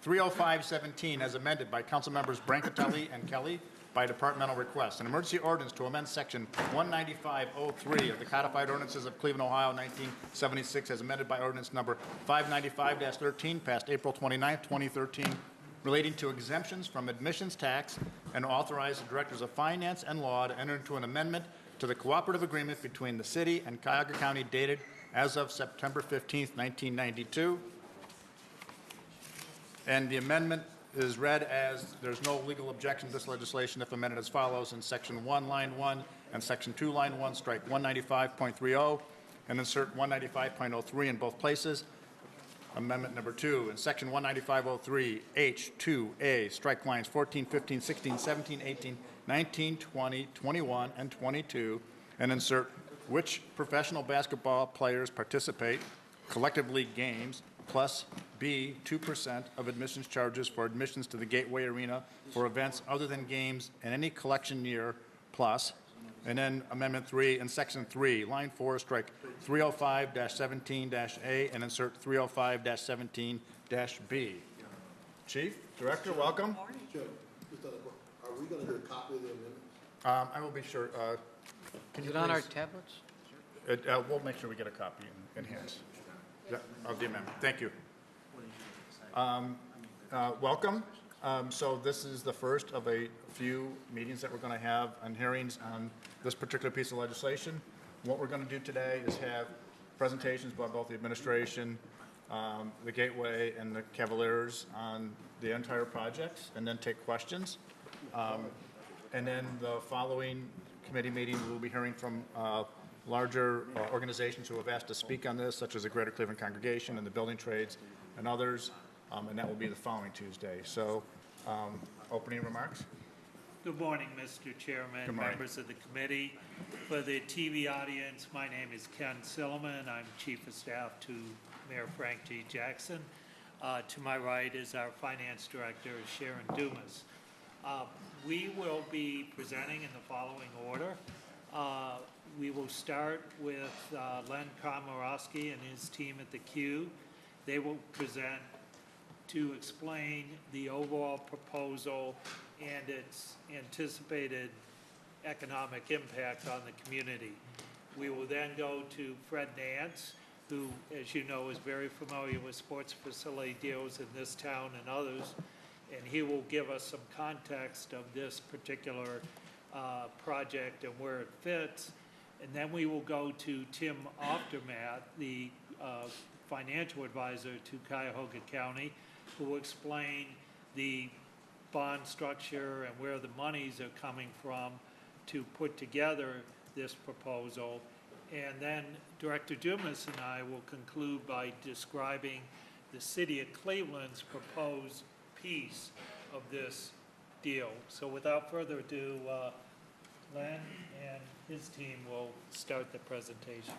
30517 as amended by Council Members Brancatelli and Kelly by departmental request. An emergency ordinance to amend Section 19503 of the Codified Ordinances of Cleveland, Ohio, 1976 as amended by ordinance number 595-13 passed April 29, 2013, relating to exemptions from admissions tax, and authorize the directors of finance and law to enter into an amendment to the cooperative agreement between the city and Cuyahoga County dated as of September 15, 1992. And the amendment is read as there's no legal objection to this legislation if amended as follows: in Section 1, Line 1 and Section 2, Line 1, strike 195.30 and insert 195.03 in both places. Amendment number 2, in Section 195.03, H2A, strike lines 14, 15, 16, 17, 18, 19, 20, 21, and 22, and insert which professional basketball players participate, collectively games, plus B, 2% of admissions charges for admissions to the Gateway Arena for events other than games in any collection year, plus. And then Amendment 3, in Section 3, Line 4, strike 305-17-A and insert 305-17-B. Chief, Director, welcome. Sure. Are we going to get a copy of the amendment? I will be sure. Can you Is it on our tablets? we'll make sure we get a copy in hand of the amendment. Thank you. Welcome. So this is the first of a few meetings that we're going to have and hearings on this particular piece of legislation. What we're going to do today is have presentations by both the administration, the Gateway, and the Cavaliers on the entire project, and then take questions. And then the following committee meeting, we'll be hearing from larger organizations who have asked to speak on this, such as the Greater Cleveland Congregation and the Building Trades and others, and that will be the following Tuesday. So, opening remarks? Good morning, Mr. Chairman, members of the committee. For the TV audience, my name is Ken Silliman. I'm Chief of Staff to Mayor Frank G. Jackson. To my right is our Finance Director, Sharon Dumas. We will be presenting in the following order. We will start with Len Komorowski and his team at the Q. They will present to explain the overall proposal and its anticipated economic impact on the community. We will then go to Fred Nance, who, as you know, is very familiar with sports facility deals in this town and others, and he will give us some context of this particular project and where it fits. And then we will go to Tim Oftermath, the financial advisor to Cuyahoga County, who will explain the bond structure and where the monies are coming from to put together this proposal. And then Director Dumas and I will conclude by describing the City of Cleveland's proposed piece of this deal. So without further ado, Len and his team will start the presentation.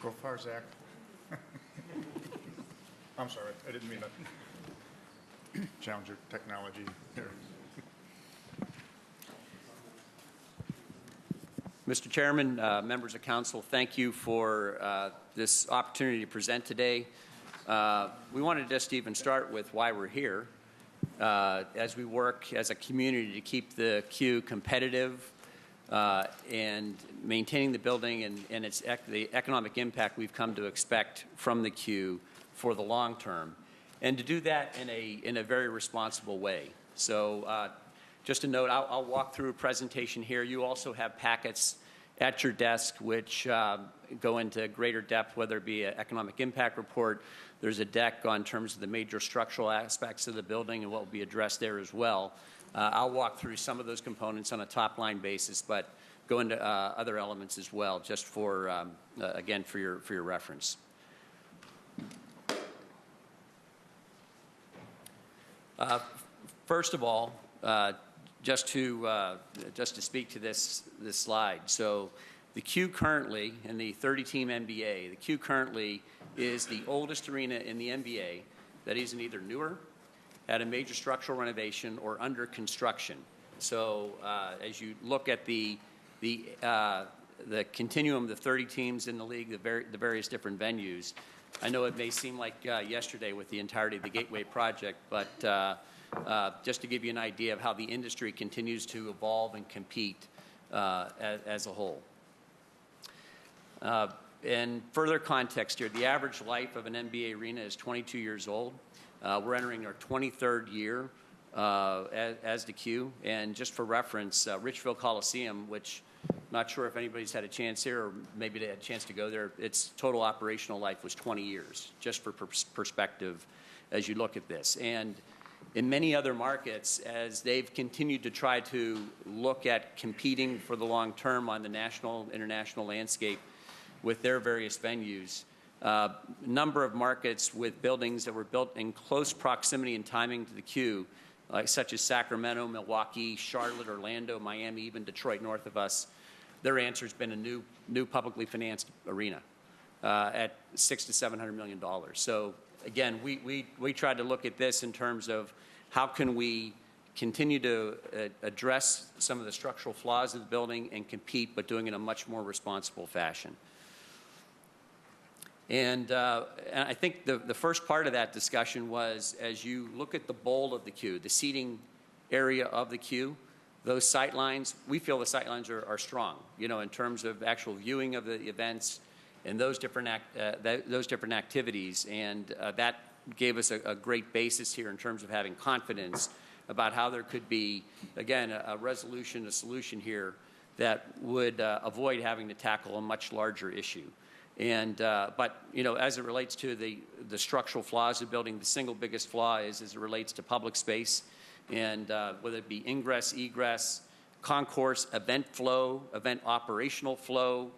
Go far, Zach. I'm sorry, I didn't mean to challenge your technology here. Mr. Chairman, members of council, thank you for this opportunity to present today. We wanted just to even start with why we're here. As we work as a community to keep the Q competitive and maintaining the building and the economic impact we've come to expect from the Q for the long term, and to do that in a very responsible way. So just a note, I'll walk through a presentation here. You also have packets at your desk which go into greater depth, whether it be an economic impact report. There's a deck on terms of the major structural aspects of the building and what will be addressed there as well. I'll walk through some of those components on a top-line basis, but go into other elements as well, just for, again, for your reference. First of all, just to speak to this slide. So the Q currently in the 30-team NBA, the Q currently is the oldest arena in the NBA that is either newer, had a major structural renovation, or under construction. So as you look at the continuum, the 30 teams in the league, the various different venues, I know it may seem like yesterday with the entirety of the Gateway project, but just to give you an idea of how the industry continues to evolve and compete as a whole. In further context here, the average life of an NBA arena is 22 years old. We're entering our 23rd year as the Q. And just for reference, Richfield Coliseum, which I'm not sure if anybody's had a chance here or maybe they had a chance to go there, its total operational life was 20 years, just for perspective as you look at this. And in many other markets, as they've continued to try to look at competing for the long term on the national, international landscape with their various venues, number of markets with buildings that were built in close proximity and timing to the Q, such as Sacramento, Milwaukee, Charlotte, Orlando, Miami, even Detroit north of us, their answer has been a new publicly financed arena at $600 to $700 million. So again, we tried to look at this in terms of how can we continue to address some of the structural flaws of the building and compete, but doing it in a much more responsible fashion. And I think the first part of that discussion was, as you look at the bowl of the Q, the seating area of the Q, those sight lines, we feel the sight lines are strong, you know, in terms of actual viewing of the events and those different activities. And that gave us a great basis here in terms of having confidence about how there could be, again, a resolution, a solution here that would avoid having to tackle a much larger issue. And but you know, as it relates to the structural flaws of building, the single biggest flaw is as it relates to public space, and whether it be ingress, egress, concourse, event flow, event operational flow,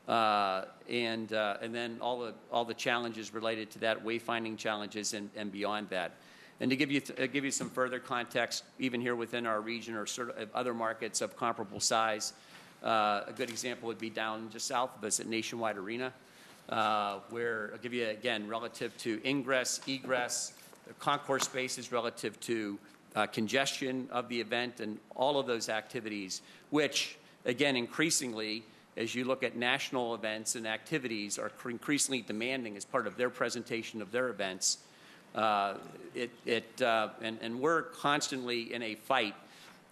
and then all the challenges related to that, wayfinding challenges, and beyond that. And to give you some further context, even here within our region or sort of other markets of comparable size, a good example would be down just south of us at Nationwide Arena, where I'll give you, again, relative to ingress, egress, concourse spaces relative to congestion of the event and all of those activities, which, again, increasingly, as you look at national events and activities, are increasingly demanding as part of their presentation of their events. And we're constantly in a fight.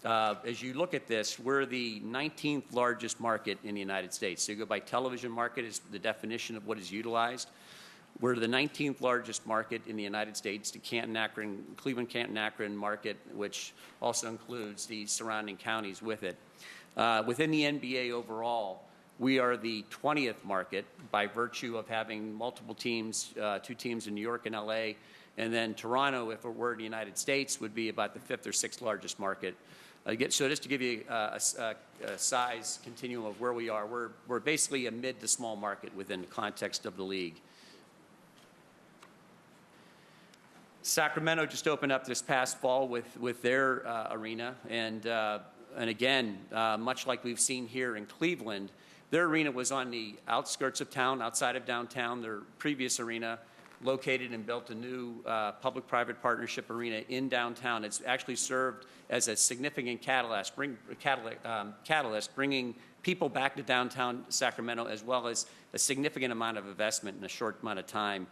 As you look at this, we're the 19th largest market in the United States. So you go by television market is the definition of what is utilized. We're the 19th largest market in the United States, the Cleveland, Canton, Akron market, which also includes the surrounding counties with it. Within the NBA overall, we are the 20th market by virtue of having multiple teams, 2 teams in New York and LA, and then Toronto, if it were in the United States, would be about the 5th or 6th largest market. So just to give you a size continuum of where we are, we're basically a mid to small market within the context of the league. Sacramento just opened up this past fall with their arena, and again, much like we've seen here in Cleveland, their arena was on the outskirts of town, outside of downtown. Their previous arena located and built a new public-private partnership arena in downtown. It's actually served as a significant catalyst, bringing people back to downtown Sacramento, as well as a significant amount of investment in a short amount of time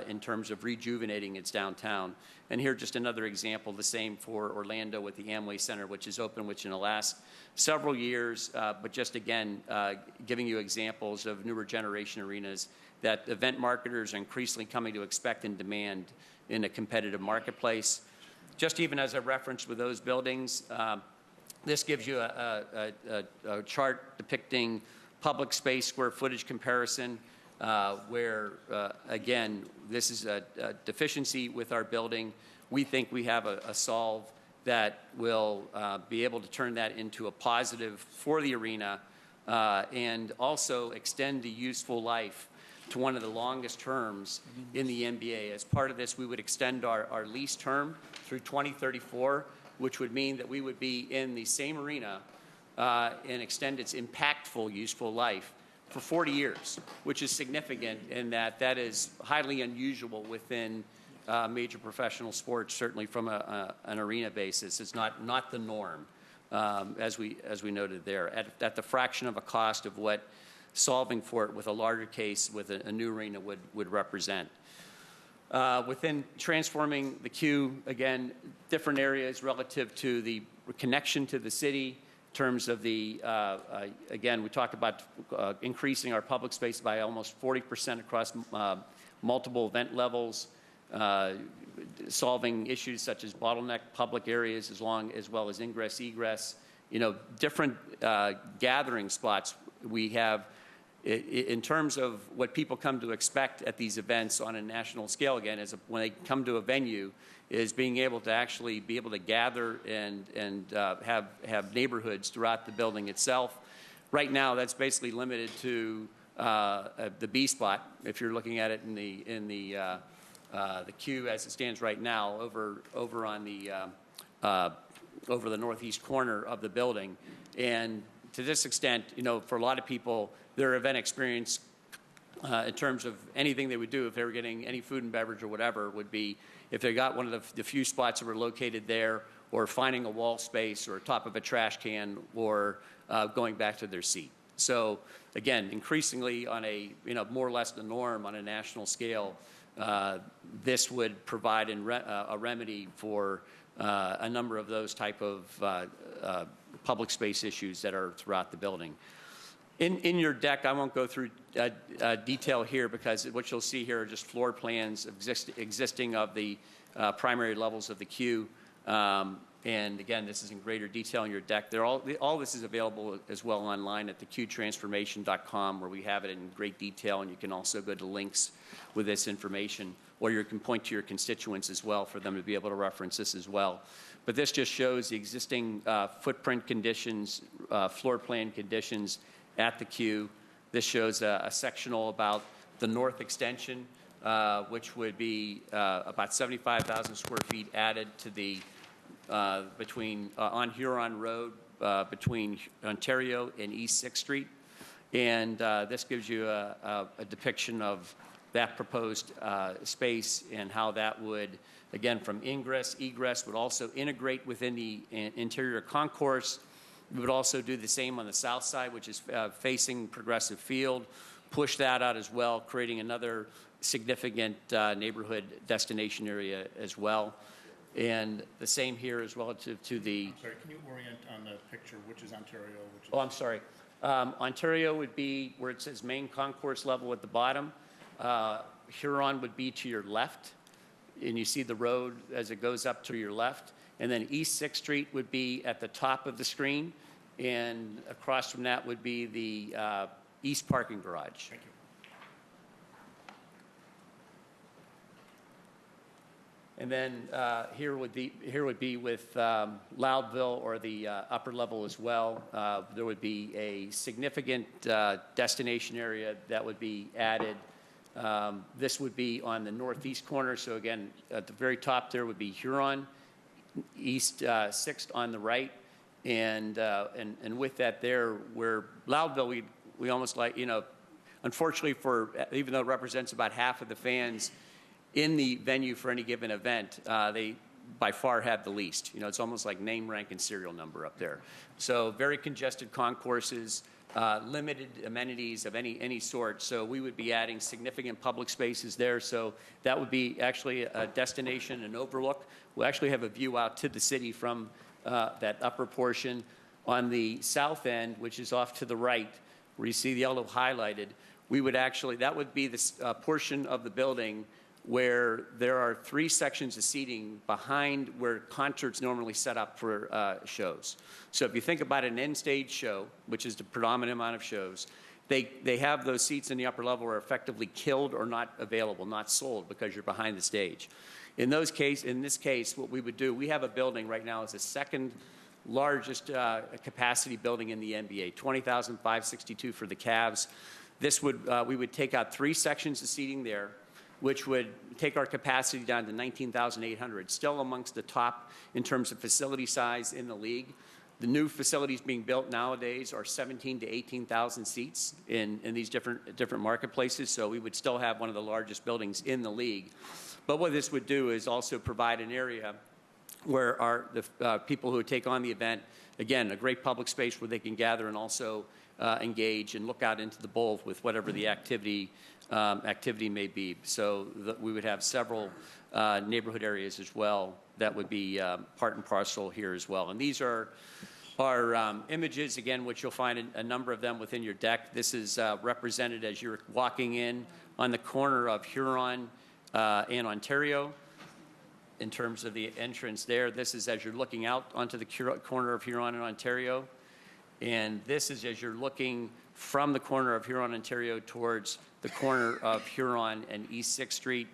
in terms of rejuvenating its downtown. And here, just another example, the same for Orlando with the Amway Center, which is open, which in the last several years, but just again, giving you examples of newer generation arenas that event marketers are increasingly coming to expect and demand in a competitive marketplace. Just even as a reference with those buildings, this gives you a chart depicting public space square footage comparison, where, again, this is a deficiency with our building. We think we have a solve that will be able to turn that into a positive for the arena and also extend the useful life to one of the longest terms in the NBA. As part of this, we would extend our lease term through 2034, which would mean that we would be in the same arena and extend its impactful, useful life for 40 years, which is significant in that that is highly unusual within major professional sports, certainly from an arena basis. It's not the norm, as we noted there, at the fraction of a cost of what solving for it with a larger case with a new arena would represent. Within transforming the queue, again, different areas relative to the connection to the city, in terms of the, again, we talked about increasing our public space by almost 40% across multiple event levels, solving issues such as bottleneck public areas as well as ingress, egress, different gathering spots we have in terms of what people come to expect at these events on a national scale. Again, when they come to a venue, is being able to actually be able to gather and have neighborhoods throughout the building itself. Right now, that's basically limited to the B spot. If you're looking at it in the queue as it stands right now, over on the over the northeast corner of the building, and to this extent, for a lot of people, their event experience in terms of anything they would do if they were getting any food and beverage or whatever would be if they got one of the few spots that were located there, or finding a wall space or top of a trash can, or going back to their seat. So again, increasingly on a more or less the norm on a national scale, this would provide a remedy for a number of those type of public space issues that are throughout the building. In your deck, I won't go through detail here because what you'll see here are just floor plans existing of the primary levels of the queue. And again, this is in greater detail in your deck. All this is available as well online at thequeuetransformation.com, where we have it in great detail, and you can also go to links with this information, or you can point to your constituents as well for them to be able to reference this as well. But this just shows the existing footprint conditions, floor plan conditions at the queue. This shows a sectional about the north extension, which would be about 75,000 square feet added to the on Huron Road between Ontario and East 6th Street. And this gives you a depiction of that proposed space and how that would, again, from ingress, egress, would also integrate within the interior concourse. We would also do the same on the south side, which is facing Progressive Field, push that out as well, creating another significant neighborhood destination area as well. And the same here is relative to the... I'm sorry, can you orient on the picture, which is Ontario? Oh, I'm sorry. Ontario would be where it says main concourse level at the bottom. Huron would be to your left, and you see the road as it goes up to your left. And then East 6th Street would be at the top of the screen, and across from that would be the east parking garage. Thank you. And then here would be with Loudville, or the upper level as well. There would be a significant destination area that would be added. This would be on the northeast corner. So again, at the very top there would be Huron, East 6th on the right, and with that there, where Loudville, we almost like, unfortunately even though it represents about half of the fans in the venue for any given event, they by far have the least. It's almost like name, rank, and serial number up there. So very congested concourses, limited amenities of any sort. So we would be adding significant public spaces there. So that would be actually a destination, an overlook. We'll actually have a view out to the city from that upper portion. On the south end, which is off to the right, where you see the yellow highlighted, that would be this portion of the building where there are 3 sections of seating behind where concerts normally set up for shows. So if you think about an end stage show, which is the predominant amount of shows, they have those seats in the upper level are effectively killed or not available, not sold, because you're behind the stage. In this case, what we would do, we have a building right now is the second largest capacity building in the NBA, 20,562 for the Cavs. We would take out 3 sections of seating there. which would take our capacity down to 19,800, still amongst the top in terms of facility size in the league. The new facilities being built nowadays are 17 to 18,000 seats in these different marketplaces, so we would still have one of the largest buildings in the league. But what this would do is also provide an area where the people who take on the event, again, a great public space where they can gather and also engage and look out into the bowl with whatever the activity may be. So we would have several neighborhood areas as well that would be part and parcel here as well. And these are images, again, which you'll find a number of them within your deck. This is represented as you're walking in on the corner of Huron and Ontario. In terms of the entrance there, this is as you're looking out onto the corner of Huron and Ontario. And this is as you're looking from the corner of Huron, Ontario towards the corner of Huron and East 6th Street.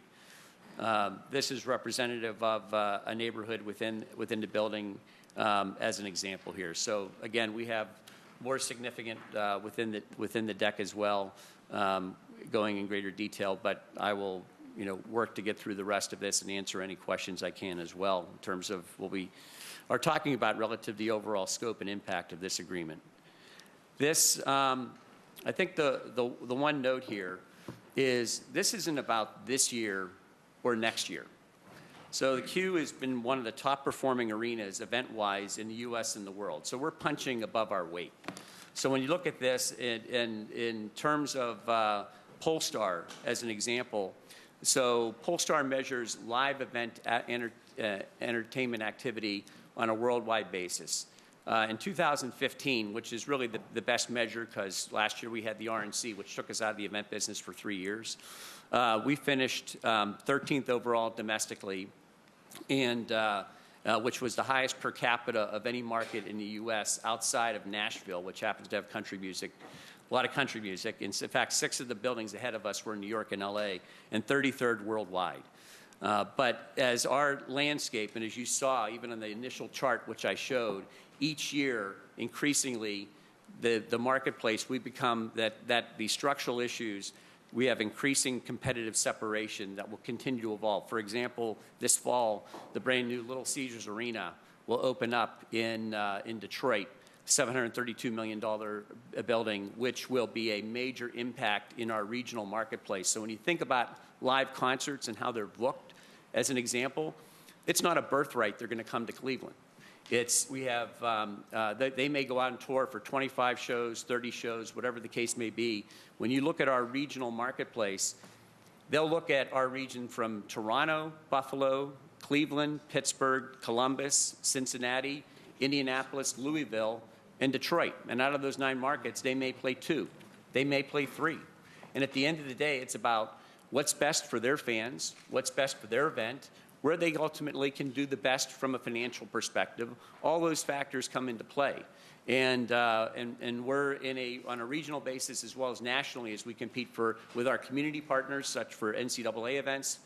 This is representative of a neighborhood within the building as an example here. So again, we have more significant within the deck as well, going in greater detail, but I will work to get through the rest of this and answer any questions I can as well in terms of what we are talking about relative to the overall scope and impact of this agreement. This, I think the one note here is this isn't about this year or next year. So the Q has been one of the top performing arenas event-wise in the U.S. and the world. So we're punching above our weight. So when you look at this in terms of Polestar as an example, so Polestar measures live event entertainment activity on a worldwide basis. In 2015, which is really the best measure because last year we had the RNC, which took us out of the event business for 3 years. We finished 13th overall domestically, and which was the highest per capita of any market in the U.S. outside of Nashville, which happens to have country music, a lot of country music. In fact, 6 of the buildings ahead of us were in New York and L.A., and 33rd worldwide. But as our landscape, and as you saw even on the initial chart which I showed, each year, increasingly, the marketplace, we become that the structural issues, we have increasing competitive separation that will continue to evolve. For example, this fall, the brand new Little Caesars Arena will open up in Detroit, $732 million building, which will be a major impact in our regional marketplace. So when you think about live concerts and how they're booked, as an example, it's not a birthright they're going to come to Cleveland. We have, they may go out on tour for 25 shows, 30 shows, whatever the case may be. When you look at our regional marketplace, they'll look at our region from Toronto, Buffalo, Cleveland, Pittsburgh, Columbus, Cincinnati, Indianapolis, Louisville, and Detroit. And out of those 9 markets, they may play 2. They may play 3. And at the end of the day, it's about what's best for their fans, what's best for their event, where they ultimately can do the best from a financial perspective. All those factors come into play. And we're on a regional basis as well as nationally as we compete with our community partners, such for NCAA events,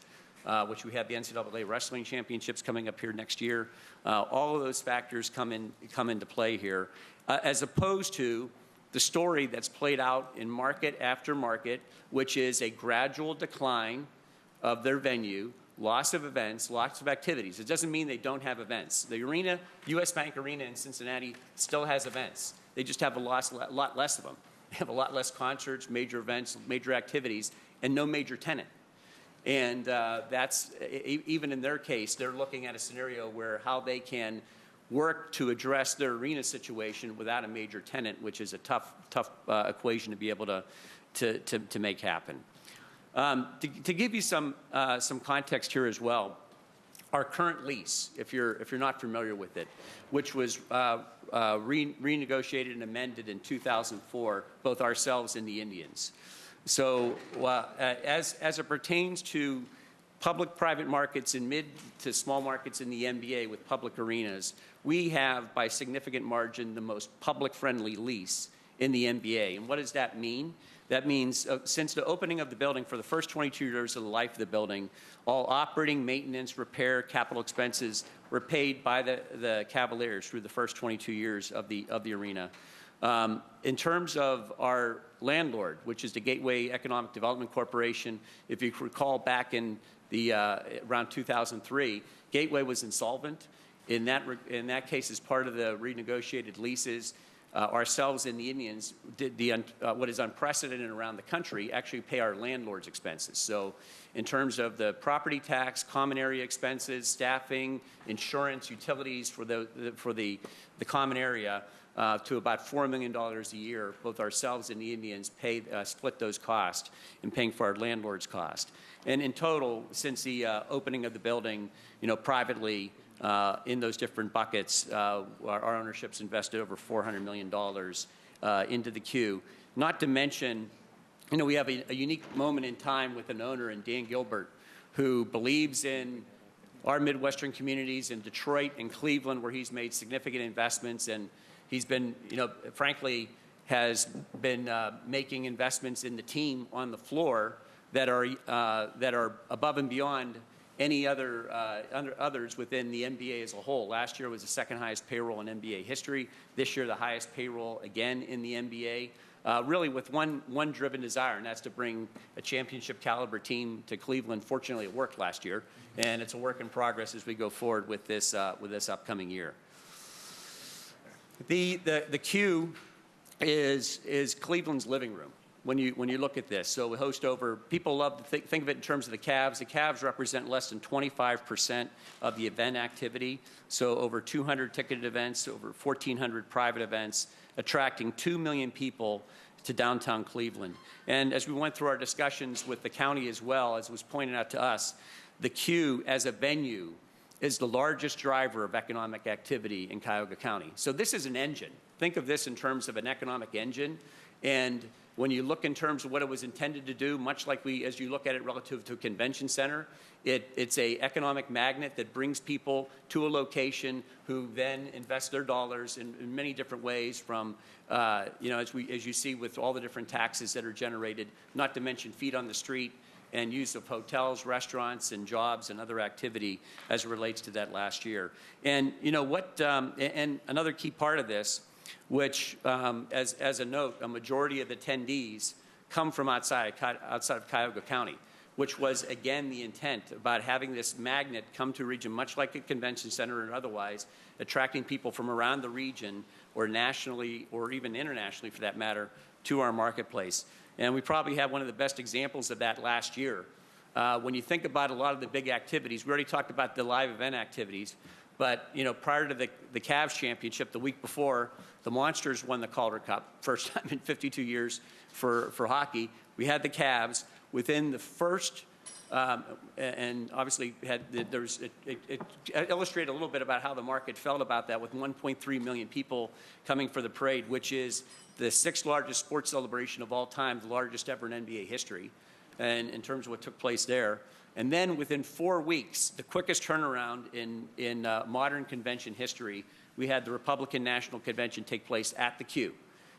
which we have the NCAA Wrestling Championships coming up here next year. All of those factors come into play here, as opposed to the story that's played out in market after market, which is a gradual decline of their venue, loss of events, lots of activities. It doesn't mean they don't have events. The arena, US Bank Arena in Cincinnati, still has events. They just have a lot less of them. They have a lot less concerts, major events, major activities, and no major tenant. And that's, even in their case, they're looking at a scenario where how they can work to address their arena situation without a major tenant, which is a tough equation to be able to make happen. To give you some context here as well, our current lease, if you're not familiar with it, which was renegotiated and amended in 2004, both ourselves and the Indians. So as it pertains to public-private markets and mid to small markets in the NBA with public arenas, we have, by significant margin, the most public-friendly lease in the NBA. And what does that mean? That means since the opening of the building, for the first 22 years of the life of the building, all operating, maintenance, repair, capital expenses were paid by the Cavaliers through the first 22 years of the arena. In terms of our landlord, which is the Gateway Economic Development Corporation, if you recall back in the around 2003, Gateway was insolvent. In that case, as part of the renegotiated leases, ourselves and the Indians did what is unprecedented around the country, actually pay our landlord's expenses. So in terms of the property tax, common area expenses, staffing, insurance, utilities for the common area, to about $4 million a year, both ourselves and the Indians split those costs in paying for our landlord's cost. And in total, since the opening of the building, privately, in those different buckets, our ownership's invested over $400 million into the queue. Not to mention, we have a unique moment in time with an owner in Dan Gilbert who believes in our Midwestern communities in Detroit and Cleveland, where he's made significant investments, and he's been, frankly, has been making investments in the team on the floor that are above and beyond any others within the NBA as a whole. Last year was the second highest payroll in NBA history. This year, the highest payroll again in the NBA. Really with one driven desire, and that's to bring a championship caliber team to Cleveland. Fortunately, it worked last year, and it's a work in progress as we go forward with this upcoming year. The Q is Cleveland's living room when you look at this. So we host over, people love to think of it in terms of the Cavs. The Cavs represent less than 25% of the event activity. So over 200 ticketed events, over 1,400 private events, attracting 2 million people to downtown Cleveland. And as we went through our discussions with the county as well, as was pointed out to us, the Q as a venue is the largest driver of economic activity in Cuyahoga County. So this is an engine. Think of this in terms of an economic engine. And when you look in terms of what it was intended to do, much like as you look at it relative to a convention center, it's an economic magnet that brings people to a location who then invest their dollars in many different ways from, as you see with all the different taxes that are generated, not to mention feet on the street and use of hotels, restaurants, and jobs and other activity as it relates to that last year. And and another key part of this, which, as a note, a majority of the attendees come from outside of Cuyahoga County, which was, again, the intent about having this magnet come to a region, much like a convention center or otherwise, attracting people from around the region or nationally or even internationally, for that matter, to our marketplace. And we probably have one of the best examples of that last year. When you think about a lot of the big activities, we already talked about the live event activities, but prior to the Cavs championship, the week before, the Monsters won the Calder Cup, first time in 52 years for hockey. We had the Cavs within the first, and obviously it illustrated a little bit about how the market felt about that, with 1.3 million people coming for the parade, which is the 6th largest sports celebration of all time, the largest ever in NBA history, and in terms of what took place there. And then within 4 weeks, the quickest turnaround in modern convention history, we had the Republican National Convention take place at the Q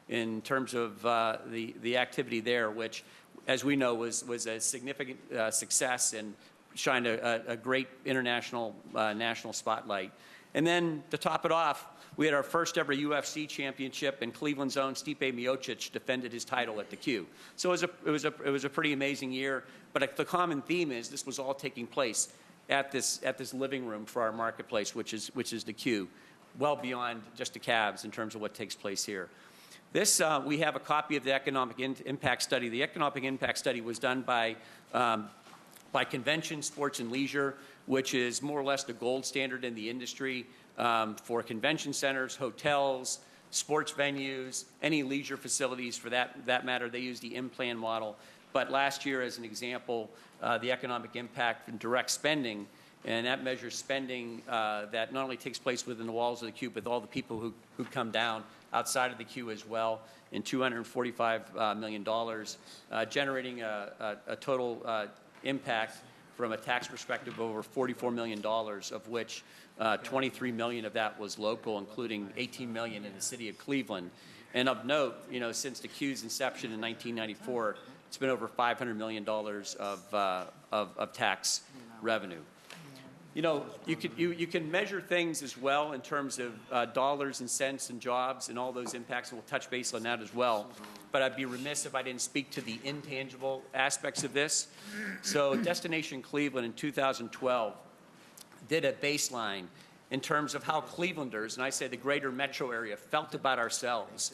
in terms of the activity there, which, as we know, was a significant success and shined a great international national spotlight. And then to top it off, we had our first ever UFC championship, and Cleveland's own Stipe Miocic defended his title at the Q. So it was a pretty amazing year. But the common theme is this was all taking place at this living room for our marketplace, which is the Q, well beyond just the Cavs in terms of what takes place here. This we have a copy of the economic impact study. The economic impact study was done by Convention, Sports, and Leisure, which is more or less the gold standard in the industry for convention centers, hotels, sports venues, any leisure facilities for that matter. They use the in-plan model. But last year, as an example, the economic impact from direct spending, and that measures spending that not only takes place within the walls of the Q, but all the people who come down outside of the Q as well, in $245 million, generating a total impact from a tax perspective of over $44 million, of which 23 million of that was local, including 18 million in the city of Cleveland. And of note, since the Q's inception in 1994, it's been over $500 million of tax revenue. You know, you can measure things as well in terms of dollars and cents and jobs and all those impacts, and we'll touch base on that as well. But I'd be remiss if I didn't speak to the intangible aspects of this. So Destination Cleveland in 2012 did a baseline in terms of how Clevelanders, and I say the greater metro area, felt about ourselves.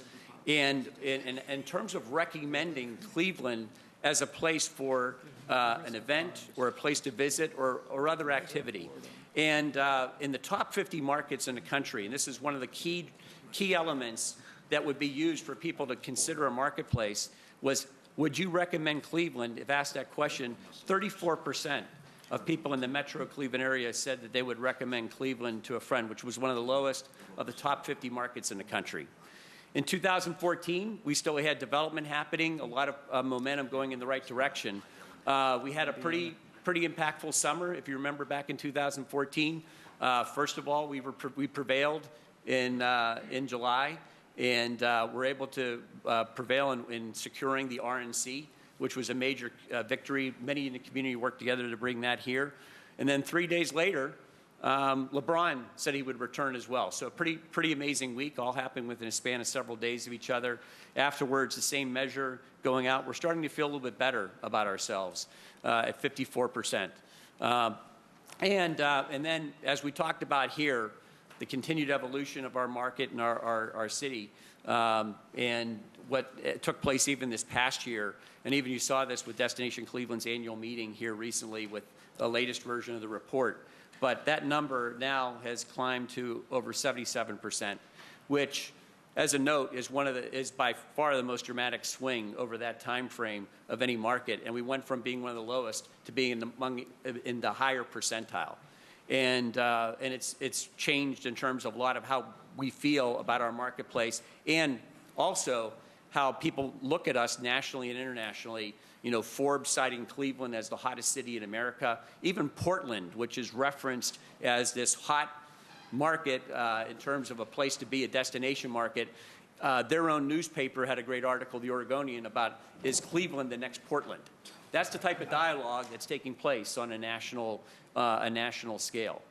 And in terms of recommending Cleveland as a place for an event or a place to visit or other activity. And in the top 50 markets in the country, and this is one of the key elements that would be used for people to consider a marketplace, was would you recommend Cleveland? If asked that question, 34% of people in the metro Cleveland area said that they would recommend Cleveland to a friend, which was one of the lowest of the top 50 markets in the country. In 2014, we still had development happening, a lot of momentum going in the right direction. We had a pretty impactful summer, if you remember back in 2014. First of all, we prevailed in July, and were able to prevail in securing the RNC, which was a major victory. Many in the community worked together to bring that here. And then 3 days later, LeBron said he would return as well. So a pretty amazing week, all happened within a span of several days of each other. Afterwards, the same measure going out. We're starting to feel a little bit better about ourselves at 54%. And then, as we talked about here, the continued evolution of our market and our city, and what took place even this past year, and even you saw this with Destination Cleveland's annual meeting here recently with the latest version of the report. But that number now has climbed to over 77%, which, as a note, is by far the most dramatic swing over that time frame of any market. And we went from being one of the lowest to being in the higher percentile. And it's changed in terms of a lot of how we feel about our marketplace, and also how people look at us nationally and internationally. You know, Forbes citing Cleveland as the hottest city in America. Even Portland, which is referenced as this hot market in terms of a place to be, a destination market. Their own newspaper had a great article, the Oregonian, about, is Cleveland the next Portland? That's the type of dialogue that's taking place on a national scale.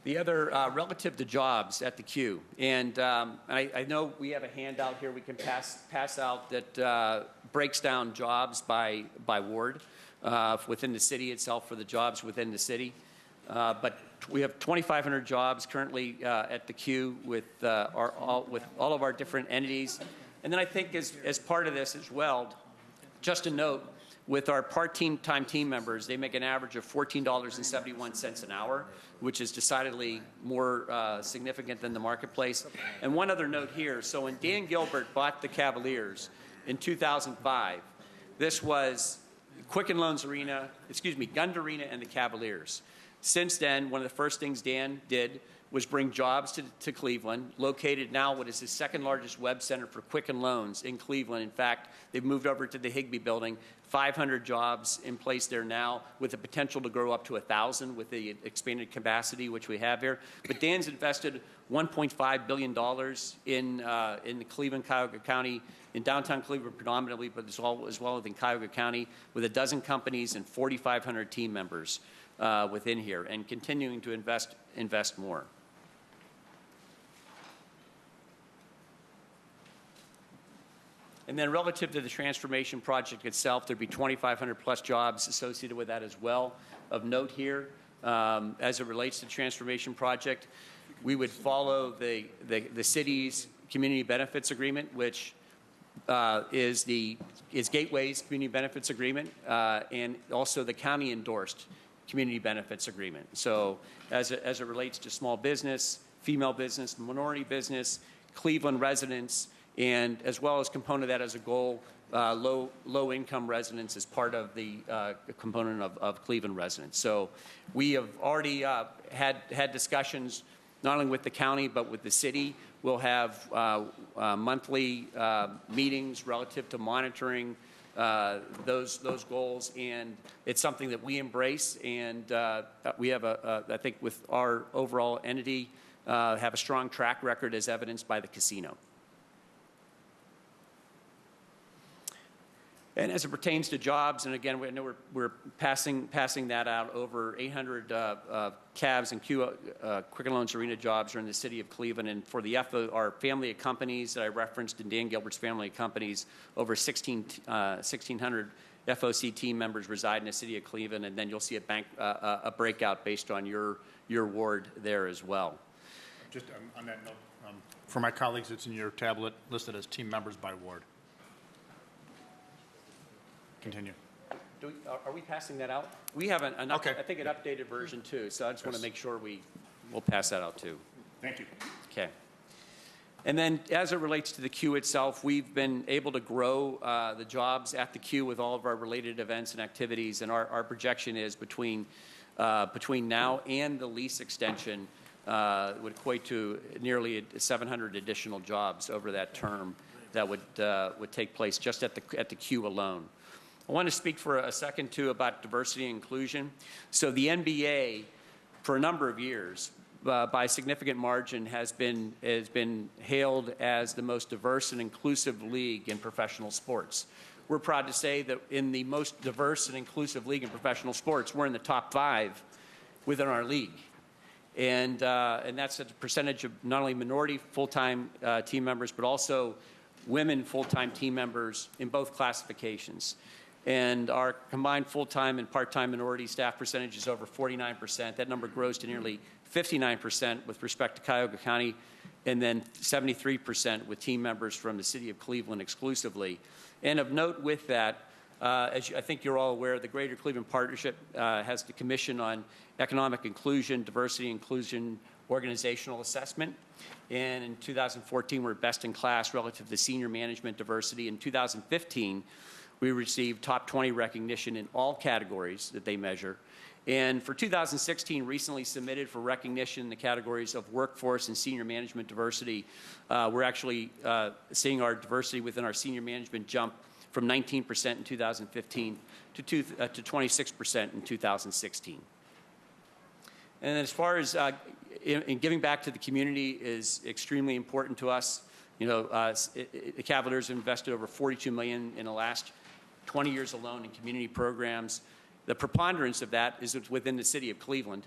The other, relative to jobs at the Q, and I know we have a handout here we can pass out that breaks down jobs by ward within the city itself for the jobs within the city. But we have 2,500 jobs currently at the Q with all of our different entities. And then I think as part of this as well, just a note, with our part-time team members, they make an average of $14.71 an hour, which is decidedly more significant than the marketplace. And one other note here, so when Dan Gilbert bought the Cavaliers in 2005, this was Quicken Loans Arena, Gund Arena and the Cavaliers. Since then, one of the first things Dan did was bring jobs to Cleveland, located now what is the second largest web center for Quicken Loans in Cleveland. In fact, they've moved over to the Higbee building, 500 jobs in place there now, with the potential to grow up to 1,000 with the expanded capacity which we have here. But Dan's invested $1.5 billion in the Cleveland, Cuyahoga County, in downtown Cleveland predominantly, but as well within Cuyahoga County, with a dozen companies and 4,500 team members within here, and continuing to invest more. And then relative to the transformation project itself, there'd be 2,500 plus jobs associated with that as well. Of note here, as it relates to the transformation project, we would follow the city's community benefits agreement, which is Gateway's community benefits agreement, and also the county endorsed community benefits agreement. So as it relates to small business, female business, minority business, Cleveland residents, and as well as component of that as a goal, low income residents as part of the component of Cleveland residents. So we have already had discussions not only with the county but with the city. We'll have monthly meetings relative to monitoring those goals, and it's something that we embrace, and we have I think with our overall entity have a strong track record as evidenced by the casino. And as it pertains to jobs, and again, I know we're passing that out, over 800 CAVs and Quicken Loans Arena jobs are in the city of Cleveland. And for the our family of companies that I referenced in Dan Gilbert's family of companies, over 1,600 FOC team members reside in the city of Cleveland. And then you'll see a breakout based on your ward there as well. Just on that note, for my colleagues, it's in your tablet listed as team members by ward. Continue. Are we passing that out? We have Okay. I think an updated version too, so I just want to make sure we'll pass that out too. Thank you. Okay. And then as it relates to the queue itself, we've been able to grow the jobs at the queue with all of our related events and activities, and our projection is between now and the lease extension would equate to nearly 700 additional jobs over that term that would take place just at the queue alone. I want to speak for a second, too, about diversity and inclusion. So the NBA, for a number of years, by a significant margin, has been hailed as the most diverse and inclusive league in professional sports. We're proud to say that in the most diverse and inclusive league in professional sports, we're in the top 5 within our league. And that's a percentage of not only minority full-time team members, but also women full-time team members in both classifications. And our combined full-time and part-time minority staff percentage is over 49%. That number grows to nearly 59% with respect to Cuyahoga County, and then 73% with team members from the city of Cleveland exclusively. And of note with that, as I think you're all aware, the Greater Cleveland Partnership has the Commission on Economic Inclusion, Diversity, Inclusion, Organizational Assessment. And in 2014, we're best in class relative to senior management diversity. In 2015, we received top 20 recognition in all categories that they measure. And for 2016, recently submitted for recognition in the categories of workforce and senior management diversity. We're actually seeing our diversity within our senior management jump from 19% in 2015 to 26% in 2016. And as far as in giving back to the community is extremely important to us. You know, the Cavaliers have invested over $42 million in the last 20 years alone in community programs. The preponderance of that is within the city of Cleveland.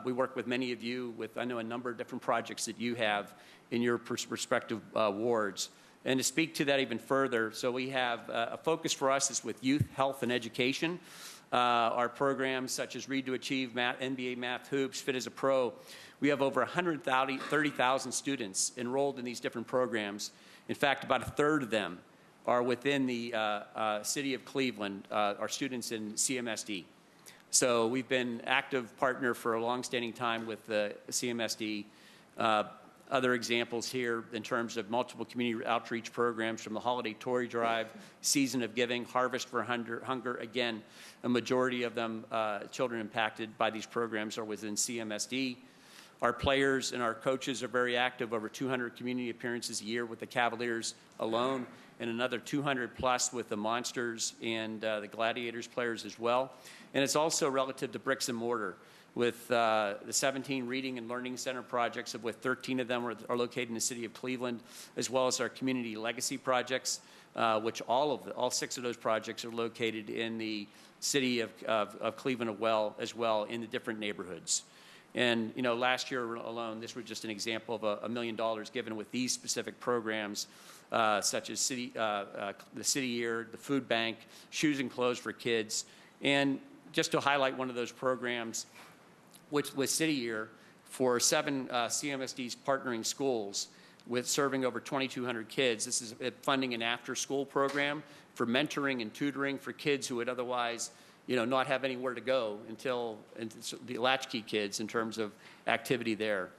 We work with many of you with, I know, a number of different projects that you have in your respective wards. And to speak to that even further, so we have a focus for us is with youth, health, and education. Our programs such as Read to Achieve, NBA Math Hoops, Fit as a Pro. We have over 130,000 students enrolled in these different programs. In fact, about a third of them are within the city of Cleveland, our students in CMSD. So we've been active partner for a long-standing time with the CMSD. Other examples here in terms of multiple community outreach programs from the Holiday Toy Drive, Season of Giving, Harvest for Hunger. Again, a majority of them, children impacted by these programs, are within CMSD. Our players and our coaches are very active, over 200 community appearances a year with the Cavaliers alone, and another 200 plus with the Monsters and the Gladiators players as well. And it's also relative to bricks and mortar, with the 17 reading and learning center projects, of which 13 of them are located in the city of Cleveland, as well as our community legacy projects, which all 6 of those projects are located in the city of Cleveland as well in the different neighborhoods. And, you know, last year alone, this was just an example of $1 million given with these specific programs, such as the City Year, the Food Bank, Shoes and Clothes for Kids. And just to highlight one of those programs, which with City Year, for 7 CMSD's partnering schools with serving over 2,200 kids. This is funding an after-school program for mentoring and tutoring for kids who would otherwise, you know, not have anywhere to go until the latchkey kids in terms of activity there.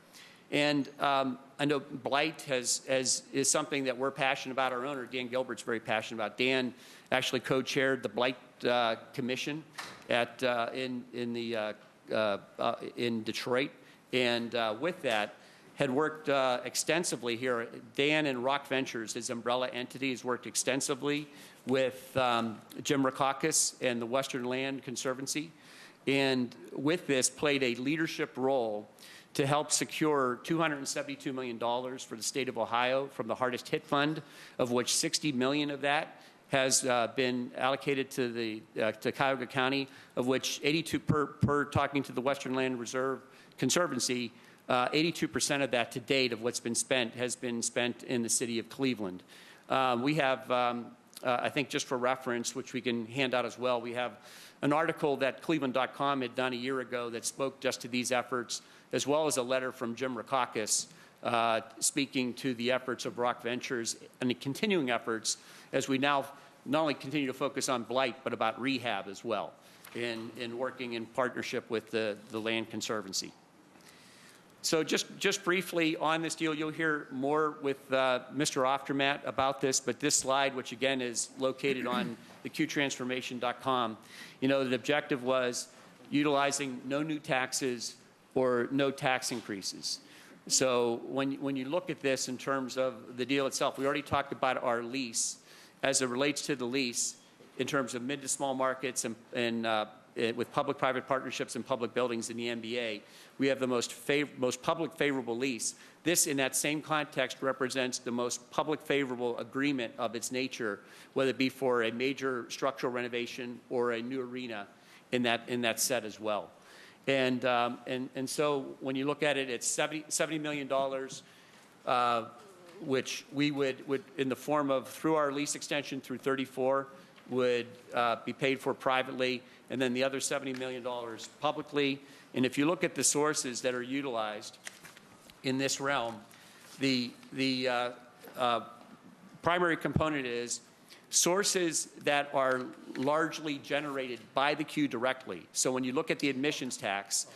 And I know blight is something that we're passionate about. Our owner, Dan Gilbert's very passionate about. Dan actually co-chaired the Blight Commission in Detroit, and with that, had worked extensively here. Dan and Rock Ventures, his umbrella entity, has worked extensively with Jim Rackauckus and the Western Land Conservancy, and with this played a leadership role to help secure $272 million for the state of Ohio from the Hardest Hit Fund, of which $60 million of that has been allocated to to Cuyahoga County, of which 82 per talking to the Western Land Reserve Conservancy, 82% of that to date of what's been spent has been spent in the city of Cleveland. We have, I think just for reference, which we can hand out as well, we have an article that Cleveland.com had done a year ago that spoke just to these efforts, as well as a letter from Jim Rakakis speaking to the efforts of Rock Ventures and the continuing efforts as we now not only continue to focus on blight, but about rehab as well, in working in partnership with the Land Conservancy. So just briefly on this deal, you'll hear more with Mr. Oftermatt about this, but this slide, which again is located on the qtransformation.com, the objective was utilizing no new taxes or no tax increases. So when you look at this in terms of the deal itself, we already talked about our lease as it relates to the lease in terms of mid to small markets and with public-private partnerships and public buildings in the MBA. We have the most public favorable lease. This, in that same context, represents the most public favorable agreement of its nature, whether it be for a major structural renovation or a new arena in that set as well. And so when you look at it, it's $70 million, which we would in the form of, through our lease extension through 34, would be paid for privately, and then the other $70 million publicly. And if you look at the sources that are utilized in this realm, the primary component is sources that are largely generated by the Q directly. So when you look at the admissions tax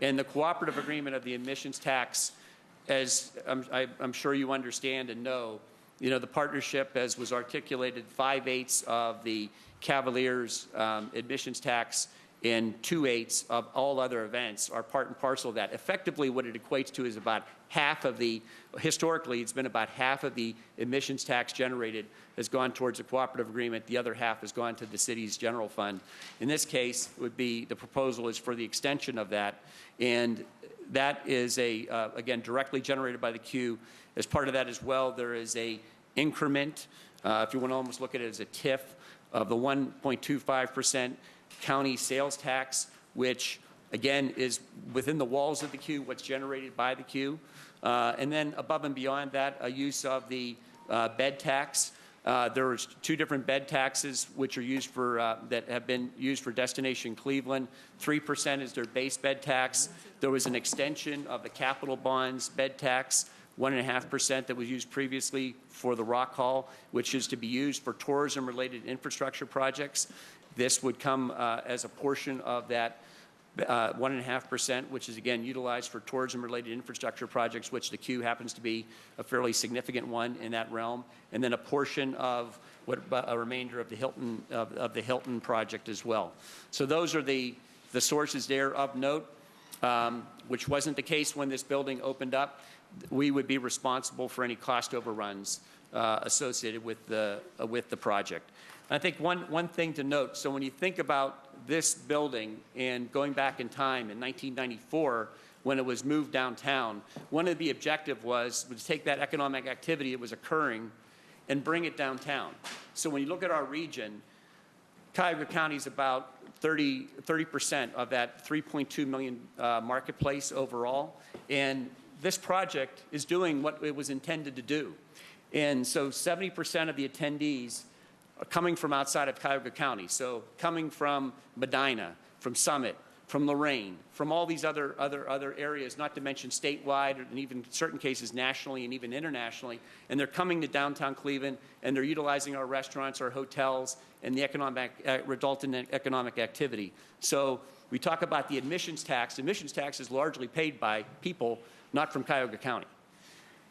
and the cooperative agreement of the admissions tax, as I'm sure you understand and know, the partnership, as was articulated, 5/8 of the Cavaliers admissions tax and 2/8 of all other events are part and parcel of that. Effectively, what it equates to is about half of historically, it's been about half of the admissions tax generated has gone towards a cooperative agreement. The other half has gone to the city's general fund. In this case, the proposal is for the extension of that. And that is again, directly generated by the Q. As part of that as well, there is a increment, if you want to almost look at it as a TIF, of the 1.25% county sales tax, which again is within the walls of the Q, what's generated by the Q. And then above and beyond that, a use of the bed tax. There was 2 different bed taxes which are used for that have been used for Destination Cleveland. 3% is their base bed tax. There was an extension of the capital bonds bed tax, 1.5% that was used previously for the Rock Hall, which is to be used for tourism-related infrastructure projects. This would come as a portion of that 1.5%, which is again utilized for tourism-related infrastructure projects, which the Q happens to be a fairly significant one in that realm, and then a portion of a remainder of the Hilton project as well. So those are the sources there of note, which wasn't the case when this building opened up. We would be responsible for any cost overruns associated with the project. I think one thing to note, so when you think about this building and going back in time in 1994 when it was moved downtown, one of the objectives was to take that economic activity that was occurring and bring it downtown. So when you look at our region, Cuyahoga County is about 30% of that 3.2 million marketplace overall, and this project is doing what it was intended to do. And so 70% of the attendees are coming from outside of Cuyahoga County. So coming from Medina, from Summit, from Lorraine, from all these other areas, not to mention statewide and even in certain cases nationally and even internationally. And they're coming to downtown Cleveland and they're utilizing our restaurants, our hotels, and the resultant economic activity. So we talk about the admissions tax. Admissions tax is largely paid by people not from Cuyahoga County,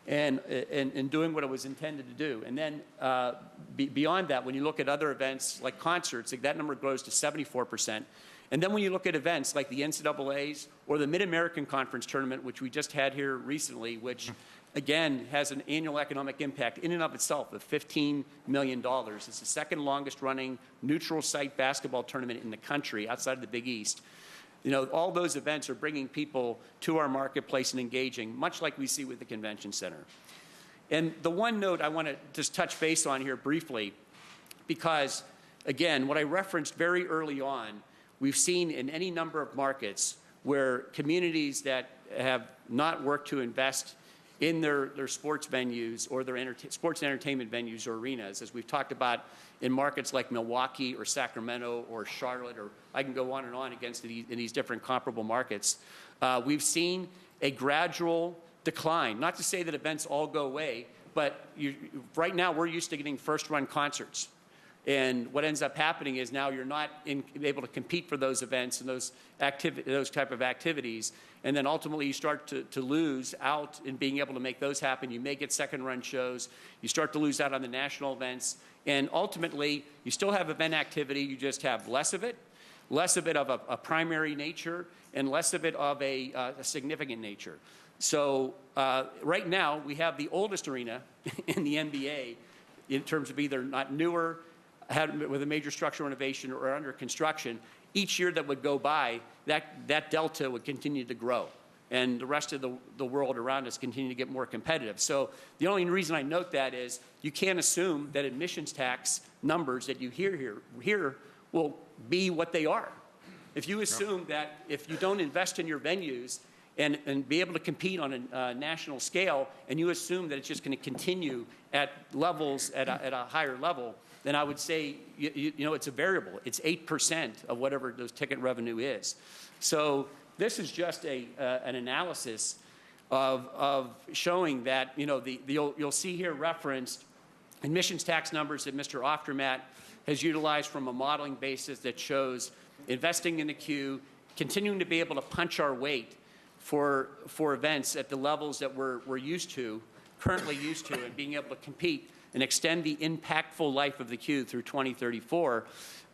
and doing what it was intended to do. And then beyond that, when you look at other events like concerts, that number grows to 74%. And then when you look at events like the NCAA's or the Mid-American Conference Tournament, which we just had here recently, which again has an annual economic impact in and of itself of $15 million. It's the second longest running neutral site basketball tournament in the country outside of the Big East. All those events are bringing people to our marketplace and engaging, much like we see with the convention center. And the one note I want to just touch base on here briefly, because, again, what I referenced very early on, we've seen in any number of markets where communities that have not worked to invest in their sports venues or their sports and entertainment venues or arenas, as we've talked about in markets like Milwaukee or Sacramento or Charlotte, or I can go on and on against in these different comparable markets, we've seen a gradual decline. Not to say that events all go away, but right now we're used to getting first-run concerts. And what ends up happening is now you're not able to compete for those events and those type of activities. And then ultimately you start to lose out in being able to make those happen. You may get second-run shows. You start to lose out on the national events. And ultimately, you still have event activity. You just have less of it of a primary nature, and less of it of a significant nature. So right now, we have the oldest arena in the NBA in terms of either not newer, with a major structural renovation, or under construction. Each year that would go by, that delta would continue to grow, and the rest of the world around us continue to get more competitive. So the only reason I note that is you can't assume that admissions tax numbers that you hear here will be what they are. If you assume that if you don't invest in your venues and be able to compete on a national scale, and you assume that it's just going to continue at levels at a higher level, then I would say, you know, it's a variable. It's 8% of whatever those ticket revenue is. So this is just an analysis of showing that, you know, you'll see here referenced admissions tax numbers that Mr. Oftermatt has utilized from a modeling basis that shows investing in the queue, continuing to be able to punch our weight for events at the levels that we're currently used to, and being able to compete and extend the impactful life of the queue through 2034,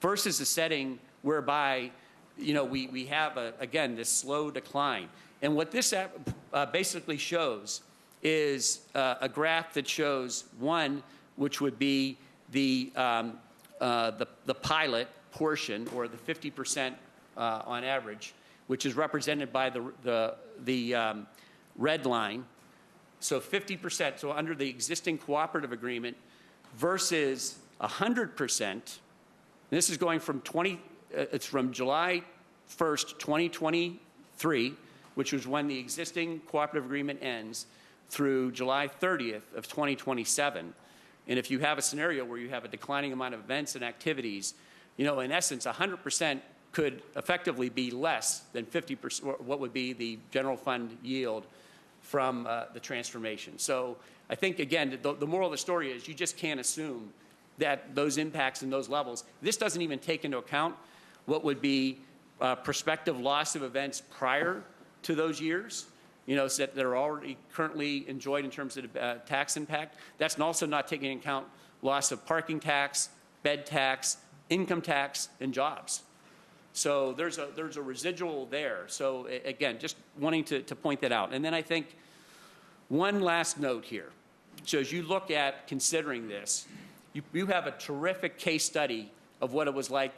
versus a setting whereby, you know, we have, again, this slow decline. And what this basically shows is a graph that shows, one, which would be the pilot portion, or the 50% on average, which is represented by the red line. So 50%, so under the existing cooperative agreement, versus 100%. This is going from it's from July 1st, 2023, which was when the existing cooperative agreement ends, through July 30th of 2027. And if you have a scenario where you have a declining amount of events and activities, you know, in essence, 100% could effectively be less than 50%, what would be the general fund yield from the transformation. So I think, again, the moral of the story is you just can't assume that those impacts and those levels, this doesn't even take into account what would be prospective loss of events prior to those years, you know, so that are already currently enjoyed in terms of tax impact. That's also not taking into account loss of parking tax, bed tax, income tax, and jobs. So there's a residual there. So again, just wanting to point that out. And then I think one last note here. So as you look at considering this, you have a terrific case study of what it was like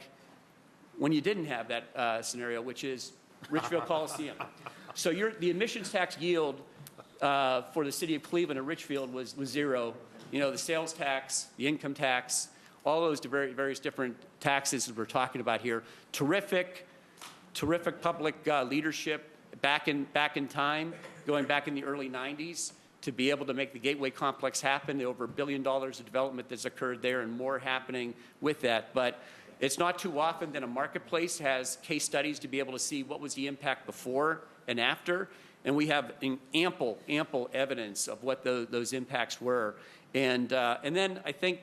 when you didn't have that scenario, which is Richfield Coliseum. So the admissions tax yield for the city of Cleveland and Richfield was zero. You know, the sales tax, the income tax, all those various different taxes that we're talking about here. Terrific public leadership back in time, going back in the early 90s, to be able to make the Gateway Complex happen. Over $1 billion of development that's occurred there, and more happening with that. But it's not too often that a marketplace has case studies to be able to see what was the impact before and after. And we have ample evidence of what those impacts were. And then I think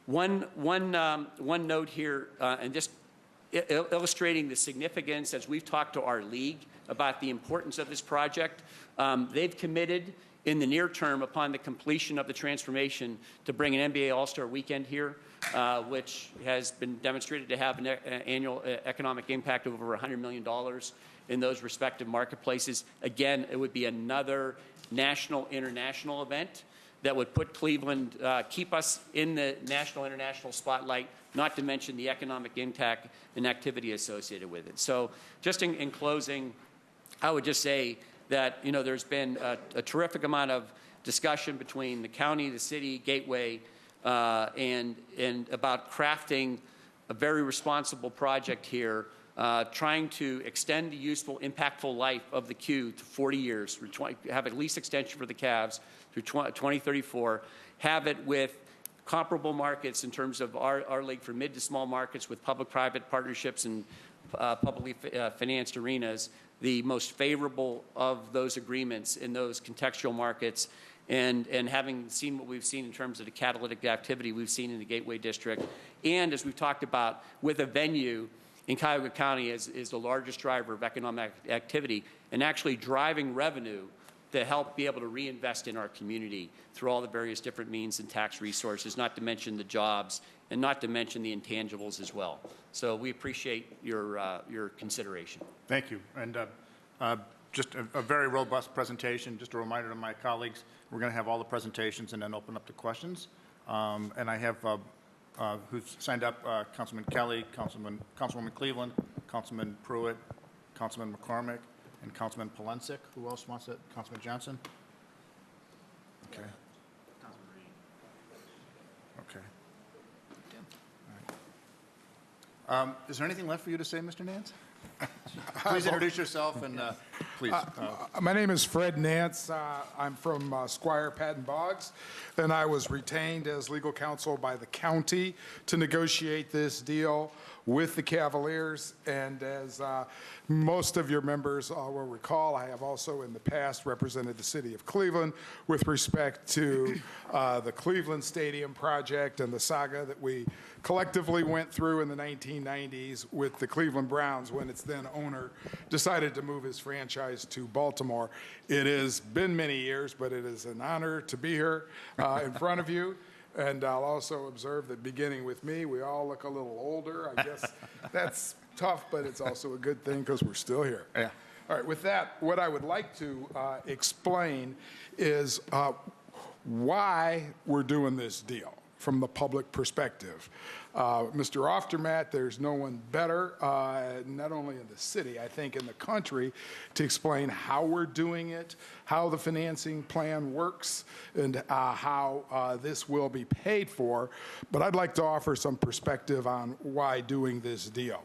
one note here, and just illustrating the significance, as we've talked to our league about the importance of this project. They've committed in the near term, upon the completion of the transformation, to bring an NBA All-Star Weekend here, which has been demonstrated to have an annual economic impact of over $100 million in those respective marketplaces. Again, it would be another national, international event that would put Cleveland, keep us in the national, international spotlight, not to mention the economic impact and activity associated with it. So just in closing, I would just say that, you know, there's been a terrific amount of discussion between the county, the city, Gateway, and about crafting a very responsible project here, trying to extend the useful, impactful life of the Q to 40 years, have at least extension for the Cavs through 2034, have it with comparable markets in terms of our league for mid to small markets with public-private partnerships and publicly financed arenas, the most favorable of those agreements in those contextual markets, and having seen what we've seen in terms of the catalytic activity we've seen in the Gateway District, and as we've talked about, with a venue in Cuyahoga County is the largest driver of economic activity and actually driving revenue to help be able to reinvest in our community through all the various different means and tax resources, not to mention the jobs and not to mention the intangibles as well. So we appreciate your consideration. Thank you. And just a very robust presentation. Just a reminder to my colleagues, we're going to have all the presentations and then open up to questions. And I have who's signed up, Councilman Kelly, Councilwoman Cleveland, Councilman Pruitt, Councilman McCormick, and Councilman Polensik. Who else wants it? Councilman Johnson? Okay. Okay. All right. Is there anything left for you to say, Mr. Nance? Please introduce yourself and please. My name is Fred Nance. I'm from Squire Patton Boggs, and I was retained as legal counsel by the county to negotiate this deal with the Cavaliers. And as most of your members will recall, I have also in the past represented the city of Cleveland with respect to the Cleveland Stadium project and the saga that we collectively went through in the 1990s with the Cleveland Browns when its then owner decided to move his franchise to Baltimore. It has been many years, but it is an honor to be here in front of you. And I'll also observe that beginning with me, we all look a little older. I guess that's tough, but it's also a good thing because we're still here. Yeah. All right, with that, what I would like to explain is why we're doing this deal from the public perspective. Mr. Oftermatt, there's no one better, not only in the city, I think in the country, to explain how we're doing it, how the financing plan works, and how this will be paid for. But I'd like to offer some perspective on why doing this deal.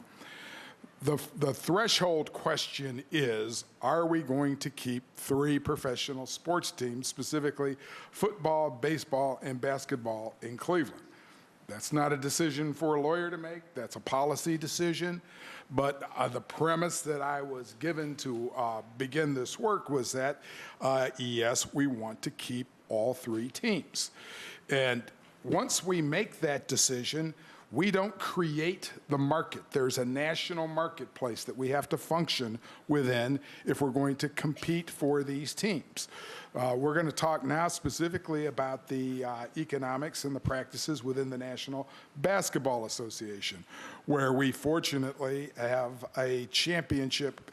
The threshold question is, are we going to keep 3 professional sports teams, specifically football, baseball, and basketball in Cleveland? That's not a decision for a lawyer to make. That's a policy decision. But the premise that I was given to begin this work was that, yes, we want to keep all 3 teams. And once we make that decision, we don't create the market. There's a national marketplace that we have to function within if we're going to compete for these teams. We're going to talk now specifically about the economics and the practices within the National Basketball Association, where we fortunately have a championship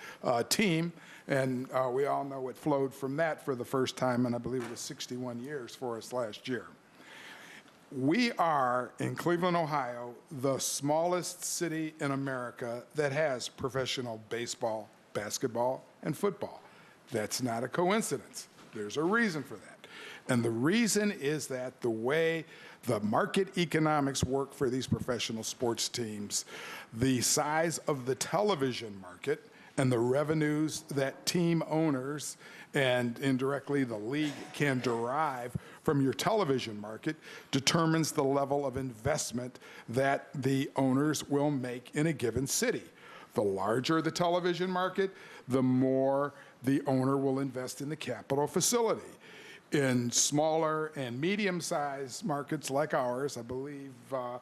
team, and we all know it flowed from that for the first time, and I believe it was 61 years for us last year. We are, in Cleveland, Ohio, the smallest city in America that has professional baseball, basketball, and football. That's not a coincidence. There's a reason for that. And the reason is that the way the market economics work for these professional sports teams, the size of the television market, and the revenues that team owners and indirectly the league can derive from your television market determines the level of investment that the owners will make in a given city. The larger the television market, the more the owner will invest in the capital facility. In smaller and medium-sized markets like ours, I believe Mr.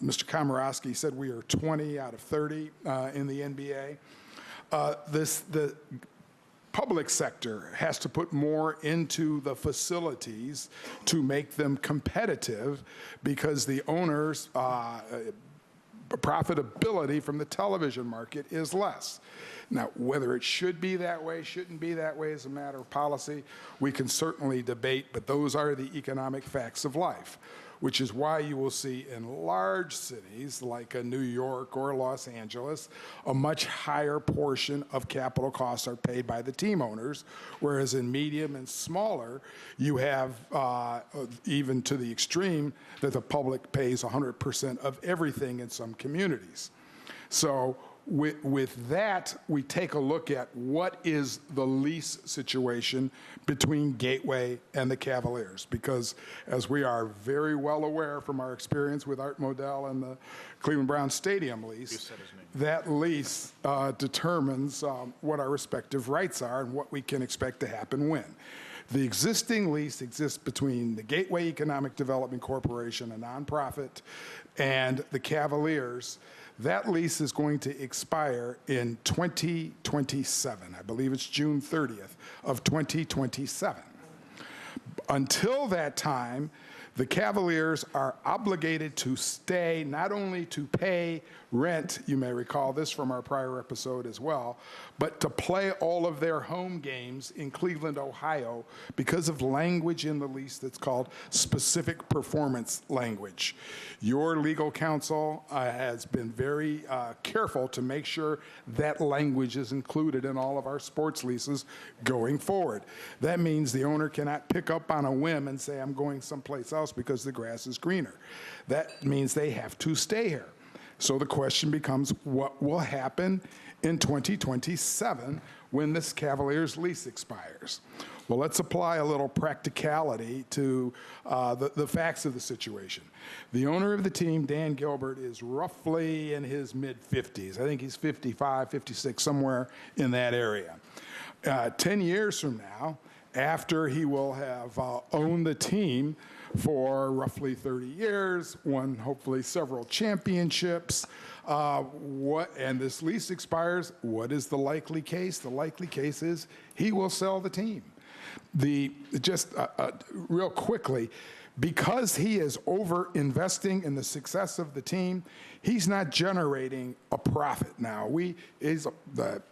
Komorowski said we are 20 out of 30 in the NBA. The public sector has to put more into the facilities to make them competitive because the owners' profitability from the television market is less. Now, whether it should be that way, shouldn't be that way is a matter of policy. We can certainly debate, but those are the economic facts of life. which is why you will see in large cities like New York or Los Angeles, a much higher portion of capital costs are paid by the team owners, whereas in medium and smaller, you have even to the extreme that the public pays 100% of everything in some communities. So with that, we take a look at what is the lease situation between Gateway and the Cavaliers, because as we are very well aware from our experience with Art Modell and the Cleveland Browns Stadium lease, that lease determines what our respective rights are and what we can expect to happen when. The existing lease exists between the Gateway Economic Development Corporation, a nonprofit, and the Cavaliers. That lease is going to expire in 2027. I believe it's June 30th of 2027. Until that time, the Cavaliers are obligated to stay, not only to pay rent, you may recall this from our prior episode as well, but to play all of their home games in Cleveland, Ohio, because of language in the lease that's called specific performance language. Your legal counsel has been very careful to make sure that language is included in all of our sports leases going forward. That means the owner cannot pick up on a whim and say, I'm going someplace else because the grass is greener. That means they have to stay here. So the question becomes, what will happen in 2027 when this Cavaliers lease expires? Well, let's apply a little practicality to the facts of the situation. The owner of the team, Dan Gilbert, is roughly in his mid-50s. I think he's 55, 56, somewhere in that area. 10 years from now, after he will have owned the team for roughly 30 years, won hopefully several championships, and this lease expires, what is the likely case? The likely case is he will sell the team. Real quickly, because he is over investing in the success of the team, he's not generating a profit now. The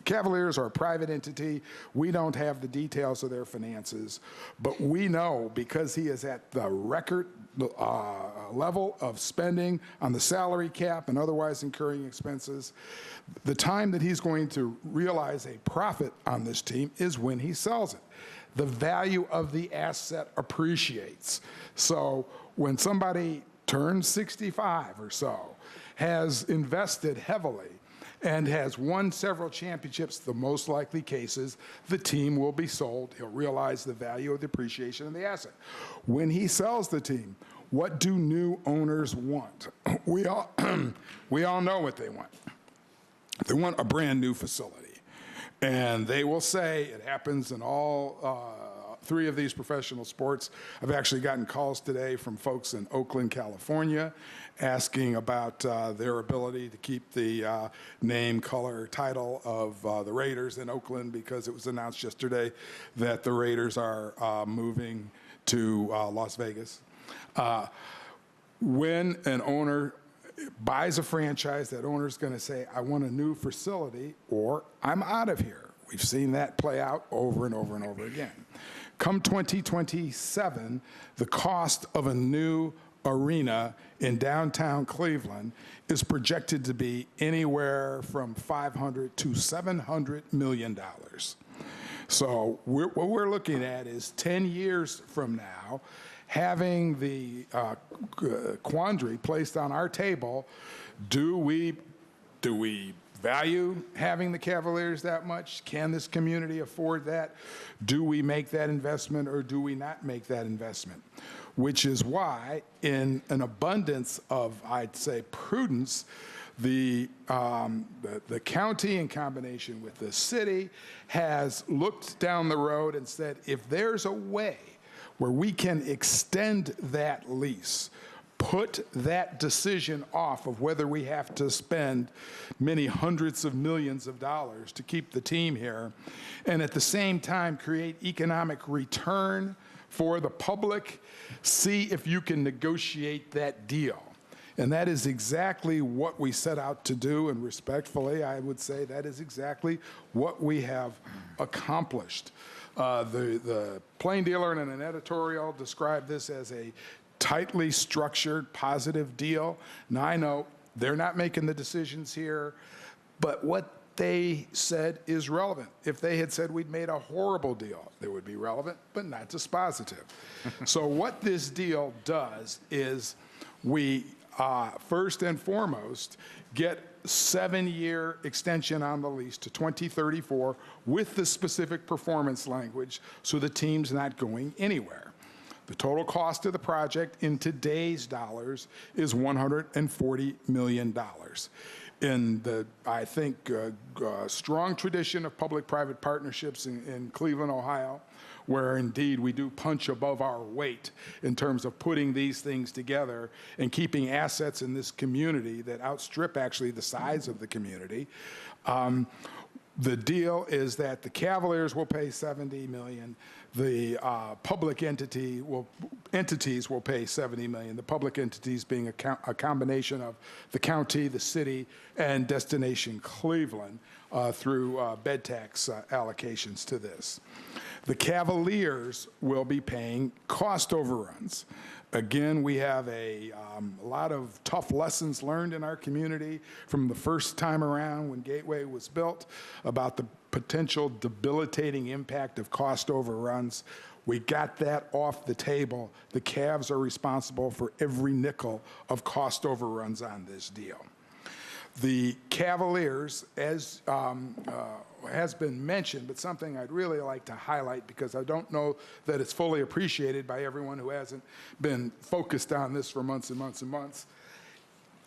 Cavaliers are a private entity. We don't have the details of their finances, but we know because he is at the record level of spending on the salary cap and otherwise incurring expenses, the time that he's going to realize a profit on this team is when he sells it. The value of the asset appreciates. So when somebody turns 65 or so, has invested heavily, and has won several championships, the most likely cases, the team will be sold. He'll realize the value of the appreciation of the asset. When he sells the team, what do new owners want? We all know what they want. They want a brand new facility. And they will say, it happens in all three of these professional sports. I've actually gotten calls today from folks in Oakland, California, asking about their ability to keep the name, color, title of the Raiders in Oakland, because it was announced yesterday that the Raiders are moving to Las Vegas. When an owner buys a franchise, that owner's going to say, I want a new facility or I'm out of here. We've seen that play out over and over and over again. Come 2027, the cost of a new arena in downtown Cleveland is projected to be anywhere from $500 to $700 million. So what we're looking at is 10 years from now, having the quandary placed on our table, do we value having the Cavaliers that much? Can this community afford that? Do we make that investment or do we not make that investment? Which is why, in an abundance of, I'd say, prudence, the county, in combination with the city, has looked down the road and said, if there's a way where we can extend that lease, put that decision off of whether we have to spend many hundreds of millions of dollars to keep the team here, and at the same time create economic return for the public, see if you can negotiate that deal. And that is exactly what we set out to do, and respectfully, I would say that is exactly what we have accomplished. The Plain Dealer in an editorial described this as a tightly structured, positive deal. Now, I know they're not making the decisions here, but what they said is relevant. If they had said we'd made a horrible deal, it would be relevant, but not dispositive. So what this deal does is we, first and foremost, get 7-year extension on the lease to 2034 with the specific performance language, so the team's not going anywhere. The total cost of the project in today's dollars is $140 million. In the, I think, strong tradition of public-private partnerships in Cleveland, Ohio, where indeed we do punch above our weight in terms of putting these things together and keeping assets in this community that outstrip actually the size of the community. The deal is that the Cavaliers will pay $70 million. The public entities will pay $70 million. The public entities being a combination of the county, the city, and Destination Cleveland through bed tax allocations to this. The Cavaliers will be paying cost overruns. Again, we have a lot of tough lessons learned in our community from the first time around when Gateway was built about the potential debilitating impact of cost overruns. We got that off the table. The Cavs are responsible for every nickel of cost overruns on this deal. The Cavaliers, as has been mentioned, but something I'd really like to highlight because I don't know that it's fully appreciated by everyone who hasn't been focused on this for months and months and months,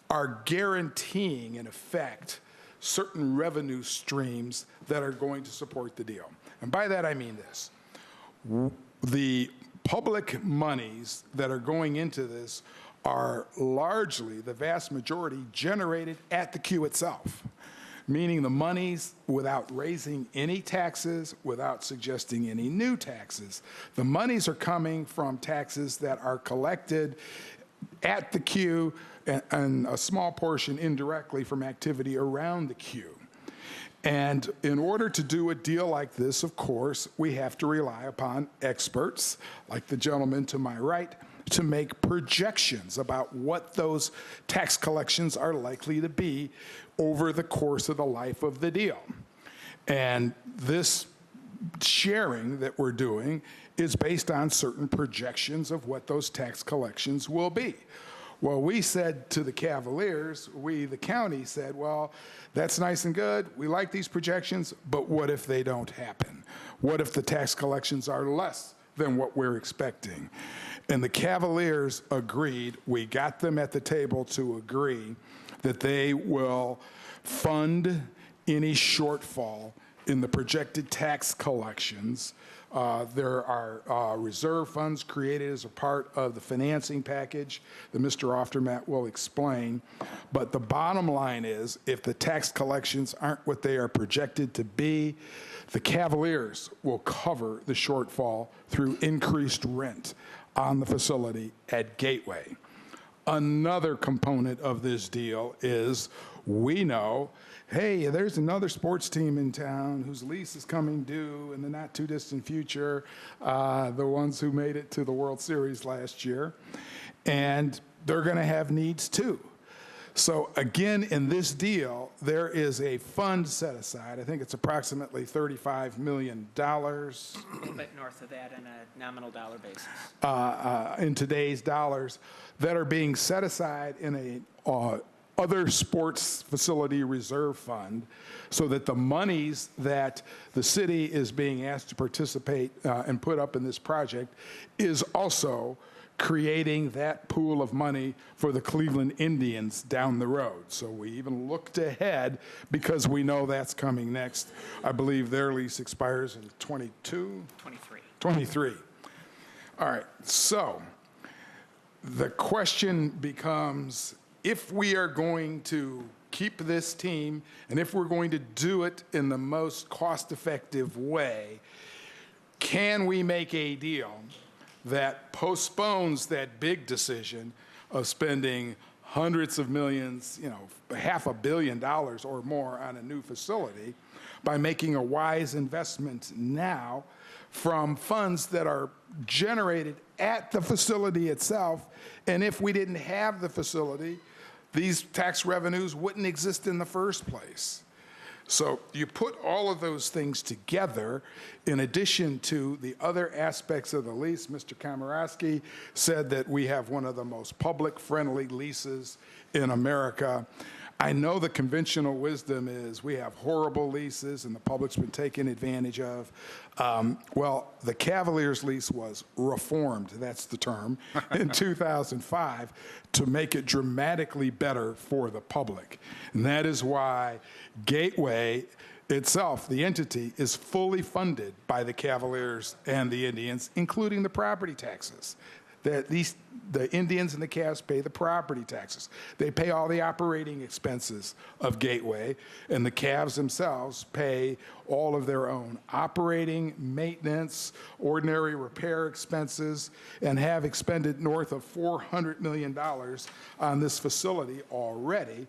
are guaranteeing, in effect, certain revenue streams that are going to support the deal. And by that I mean this. The public monies that are going into this are largely, the vast majority, generated at the queue itself, meaning the monies, without raising any taxes, without suggesting any new taxes, the monies are coming from taxes that are collected at the queue and a small portion indirectly from activity around the queue. And in order to do a deal like this, of course, we have to rely upon experts, like the gentleman to my right, to make projections about what those tax collections are likely to be over the course of the life of the deal. And this sharing that we're doing is based on certain projections of what those tax collections will be. Well, we said to the Cavaliers, we, the county, said, well, that's nice and good. We like these projections, but what if they don't happen? What if the tax collections are less than what we're expecting? And the Cavaliers agreed, we got them at the table to agree that they will fund any shortfall in the projected tax collections. There are reserve funds created as a part of the financing package that Mr. Oftermatt will explain. But the bottom line is, if the tax collections aren't what they are projected to be, the Cavaliers will cover the shortfall through increased rent on the facility at Gateway. Another component of this deal is we know, hey, there's another sports team in town whose lease is coming due in the not too distant future, the ones who made it to the World Series last year, and they're going to have needs too. So again, in this deal, there is a fund set aside. I think it's approximately $35 million. A little bit north of that on a nominal dollar basis. In today's dollars, that are being set aside in a other sports facility reserve fund, so that the monies that the city is being asked to participate and put up in this project is also creating that pool of money for the Cleveland Indians down the road. So we even looked ahead because we know that's coming next. I believe their lease expires in 22? 23. 23. All right, so the question becomes, if we are going to keep this team and if we're going to do it in the most cost-effective way, can we make a deal that postpones that big decision of spending hundreds of millions, $500 million or more on a new facility by making a wise investment now from funds that are generated at the facility itself. And if we didn't have the facility, these tax revenues wouldn't exist in the first place. So you put all of those things together, in addition to the other aspects of the lease. Mr. Komorowski said that we have one of the most public-friendly leases in America. I know the conventional wisdom is we have horrible leases and the public's been taken advantage of. Well, the Cavaliers lease was reformed, that's the term, in 2005 to make it dramatically better for the public. And that is why Gateway itself, the entity, is fully funded by the Cavaliers and the Indians, including the property taxes. The Indians and the Cavs pay the property taxes. They pay all the operating expenses of Gateway, and the Cavs themselves pay all of their own operating, maintenance, ordinary repair expenses, and have expended north of $400 million on this facility already.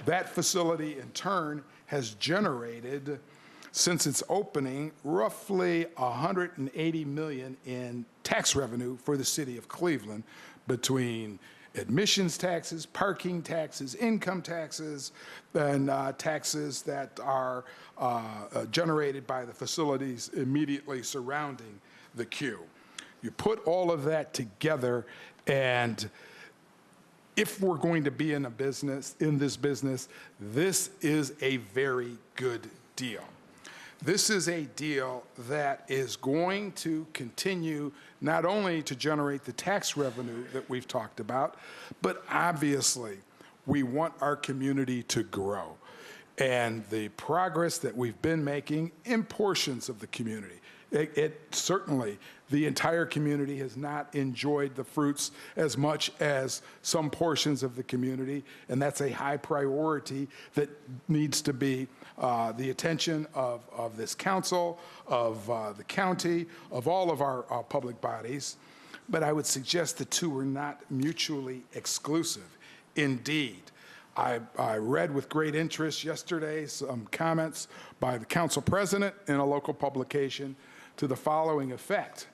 That facility, in turn, has generated, since its opening, roughly $180 million in tax revenue for the city of Cleveland, between admissions taxes, parking taxes, income taxes, and taxes that are generated by the facilities immediately surrounding the queue. You put all of that together, and if we're going to be in this business, this is a very good deal. This is a deal that is going to continue not only to generate the tax revenue that we've talked about, but obviously we want our community to grow. And the progress that we've been making in portions of the community, certainly the entire community has not enjoyed the fruits as much as some portions of the community, and that's a high priority that needs to be the attention of this council, of the county, of all of our public bodies. But I would suggest the two are not mutually exclusive. Indeed, I read with great interest yesterday some comments by the council president in a local publication to the following effect.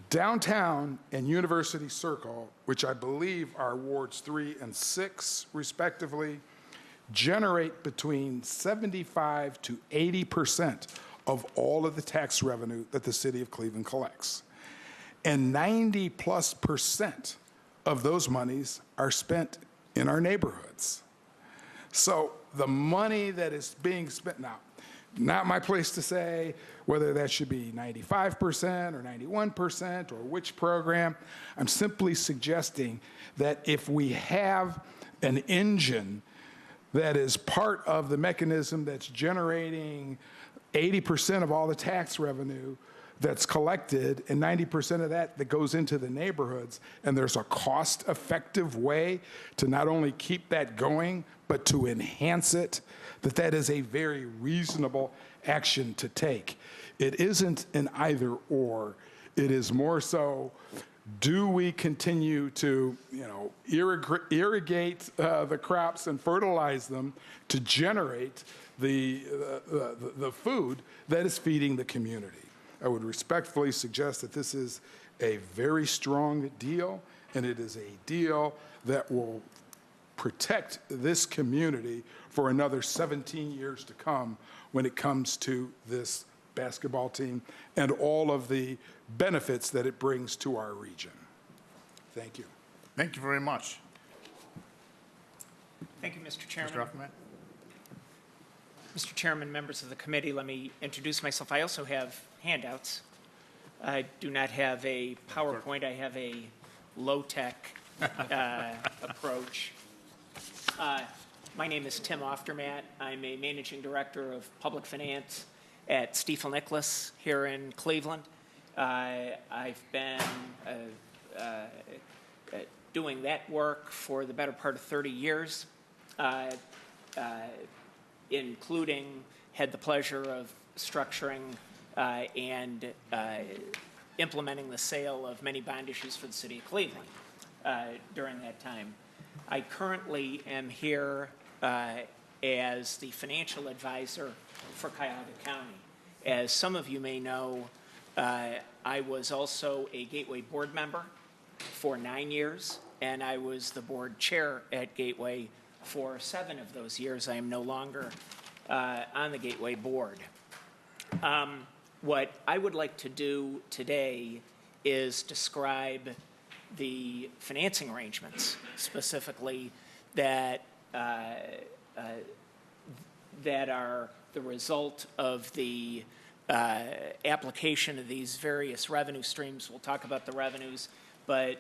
Downtown and University Circle, which I believe are wards 3 and 6 respectively, generate between 75 to 80% of all of the tax revenue that the city of Cleveland collects. And 90+% of those monies are spent in our neighborhoods. So the money that is being spent now, not my place to say whether that should be 95% or 91% or which program. I'm simply suggesting that if we have an engine that is part of the mechanism that's generating 80% of all the tax revenue that's collected and 90% of that goes into the neighborhoods, and there's a cost-effective way to not only keep that going, but to enhance it, that is a very reasonable action to take. It isn't an either-or. It is more so, do we continue to, irrigate the crops and fertilize them to generate the food that is feeding the community? I would respectfully suggest that this is a very strong deal, and it is a deal that will protect this community for another 17 years to come when it comes to this basketball team and all of the benefits that it brings to our region. Thank you. Thank you very much. Thank you, Mr. Chairman. Mr. Offerman? Mr. Chairman, members of the committee, let me introduce myself. I also have handouts. I do not have a PowerPoint. I have a low-tech approach. My name is Tim Oftermatt. I'm a managing director of public finance at Stiefel Nicholas here in Cleveland. I've been doing that work for the better part of 30 years, including had the pleasure of structuring and implementing the sale of many bond issues for the city of Cleveland during that time. I currently am here as the financial advisor for Cuyahoga County. As some of you may know, I was also a Gateway board member for 9 years, and I was the board chair at Gateway for 7 of those years. I am no longer on the Gateway board. What I would like to do today is describe the financing arrangements, specifically that that are the result of the application of these various revenue streams. We'll talk about the revenues, but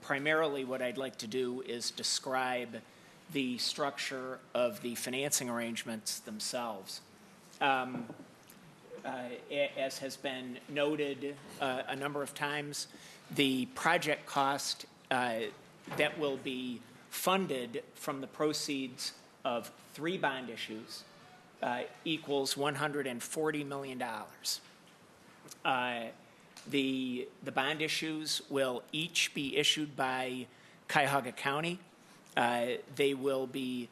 primarily what I'd like to do is describe the structure of the financing arrangements themselves. As has been noted a number of times, the project cost that will be funded from the proceeds of 3 bond issues equals $140 million. The bond issues will each be issued by Cuyahoga County. They will be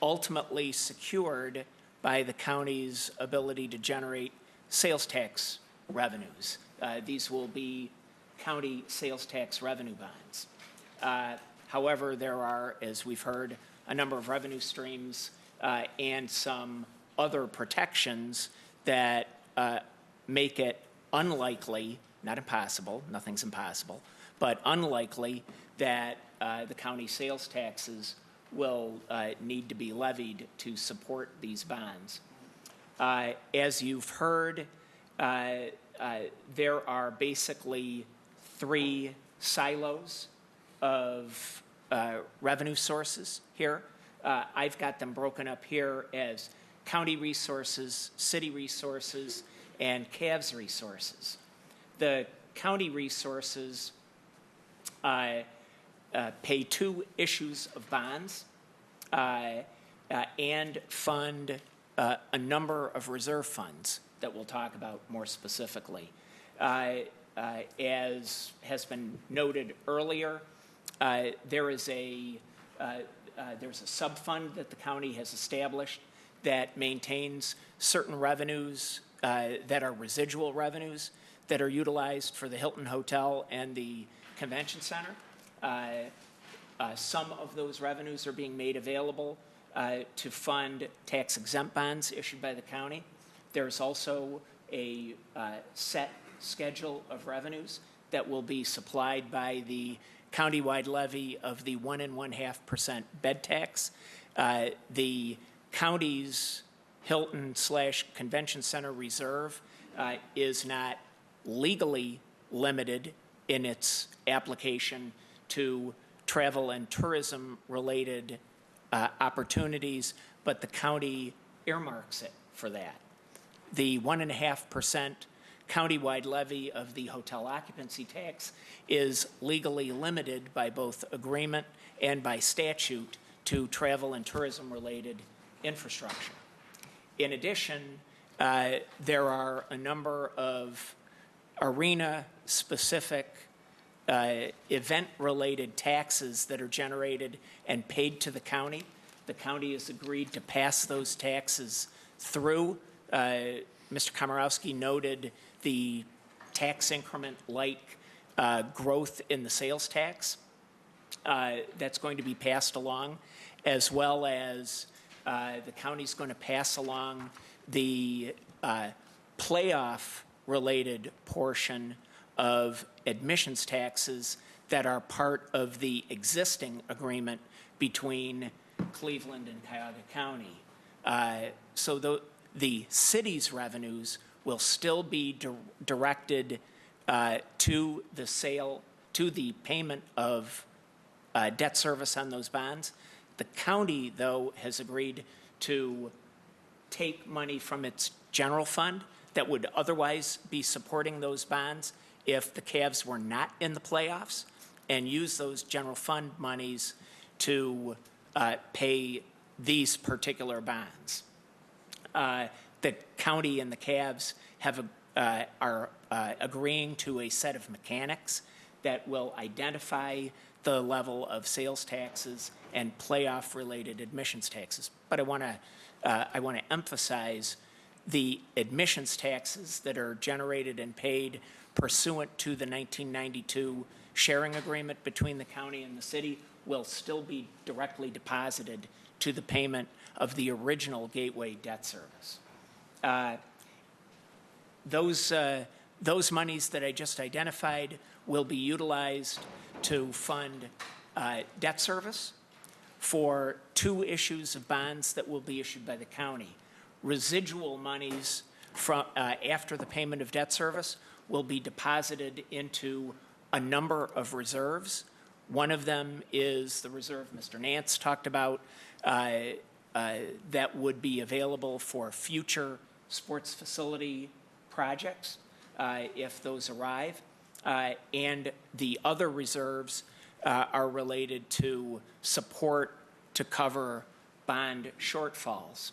ultimately secured by the county's ability to generate sales tax revenues. These will be county sales tax revenue bonds. However, there are, as we've heard, a number of revenue streams and some other protections that make it unlikely, not impossible, nothing's impossible, but unlikely that the county sales taxes will need to be levied to support these bonds. As you've heard, there are basically 3 silos of revenue sources here. I've got them broken up here as county resources, city resources, and CAVS resources. The county resources pay 2 issues of bonds and fund a number of reserve funds that we'll talk about more specifically. As has been noted earlier, there's a sub-fund that the county has established that maintains certain revenues that are residual revenues that are utilized for the Hilton Hotel and the Convention Center. Some of those revenues are being made available to fund tax-exempt bonds issued by the county. There's also a set schedule of revenues that will be supplied by the countywide levy of the 1 1/2% bed tax. The county's Hilton/Convention Center reserve is not legally limited in its application to travel and tourism related opportunities, but the county earmarks it for that. The 1 1/2% countywide levy of the hotel occupancy tax is legally limited by both agreement and by statute to travel and tourism related infrastructure. In addition, there are a number of arena specific event related taxes that are generated and paid to the county. The county has agreed to pass those taxes through. Mr. Komorowski noted the tax increment like growth in the sales tax that's going to be passed along, as well as the county's going to pass along the playoff related portion of admissions taxes that are part of the existing agreement between Cleveland and Cuyahoga County. So the city's revenues will still be directed to the payment of debt service on those bonds. The county, though, has agreed to take money from its general fund that would otherwise be supporting those bonds if the Cavs were not in the playoffs, and use those general fund monies to pay these particular bonds. The county and the Cavs are agreeing to a set of mechanics that will identify the level of sales taxes and playoff-related admissions taxes. But I want to emphasize the admissions taxes that are generated and paid pursuant to the 1992 sharing agreement between the county and the city will still be directly deposited to the payment of the original Gateway debt service. Those monies that I just identified will be utilized to fund debt service for 2 issues of bonds that will be issued by the county. Residual monies from after the payment of debt service will be deposited into a number of reserves. One of them is the reserve Mr. Nance talked about that would be available for future sports facility projects if those arrive. And the other reserves are related to support to cover bond shortfalls.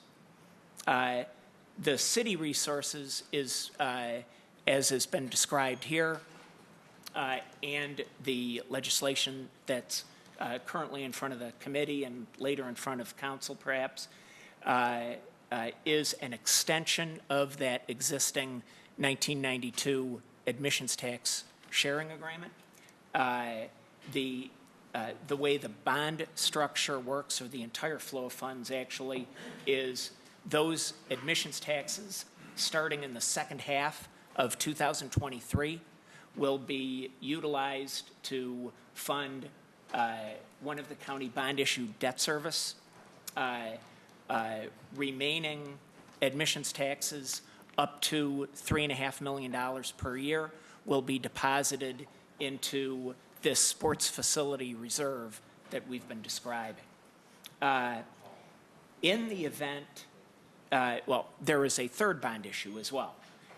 The city resources is, as has been described here, and the legislation that's currently in front of the committee and later in front of council perhaps, is an extension of that existing 1992 admissions tax sharing agreement. The way the bond structure works, or the entire flow of funds actually, is those admissions taxes starting in the second half of 2023 will be utilized to fund one of the county bond issue debt service. Remaining admissions taxes up to $3.5 million per year will be deposited into this sports facility reserve that we've been describing. In the event, well, there is a third bond issue as well.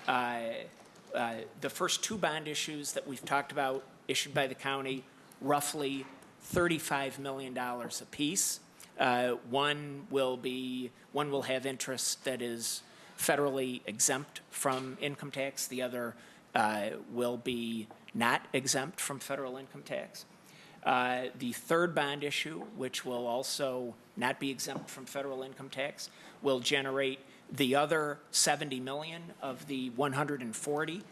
The first 2 bond issues that we've talked about, issued by the county, roughly $35 million apiece. One will have interest that is federally exempt from income tax. The other will be not exempt from federal income tax. The third bond issue, which will also not be exempt from federal income tax, will generate the other 70 million of the 140.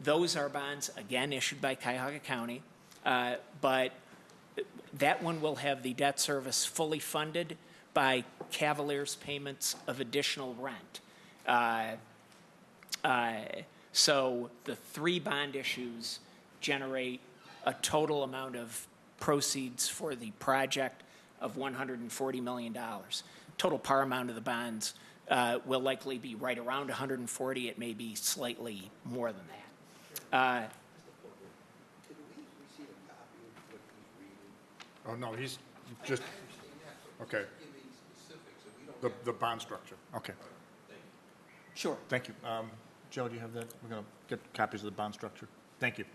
Those are bonds, again, issued by Cuyahoga County, but that one will have the debt service fully funded by Cavaliers' payments of additional rent. So the 3 bond issues generate a total amount of proceeds for the project of $140 million. Total par amount of the bonds will likely be right around 140. It may be slightly more than that. Can we receive a copy of what he's reading? Oh, no, he's just, okay, Giving specifics, and we don't the bond structure. Okay, Sure. thank you. Joe, do you have that? We're going to get copies of the bond structure. Thank you.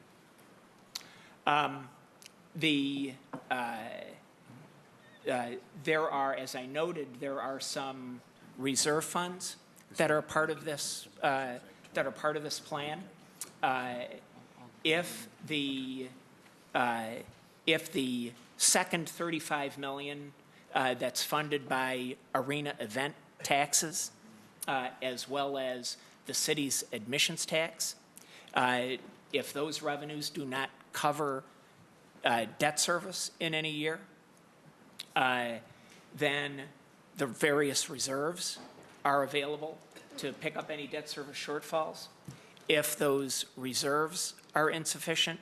There are, as I noted, there are some reserve funds that are part of this plan. If the second 35 million that's funded by arena event taxes, as well as the city's admissions tax, if those revenues do not cover debt service in any year, then the various reserves are available to pick up any debt service shortfalls. If those reserves are insufficient,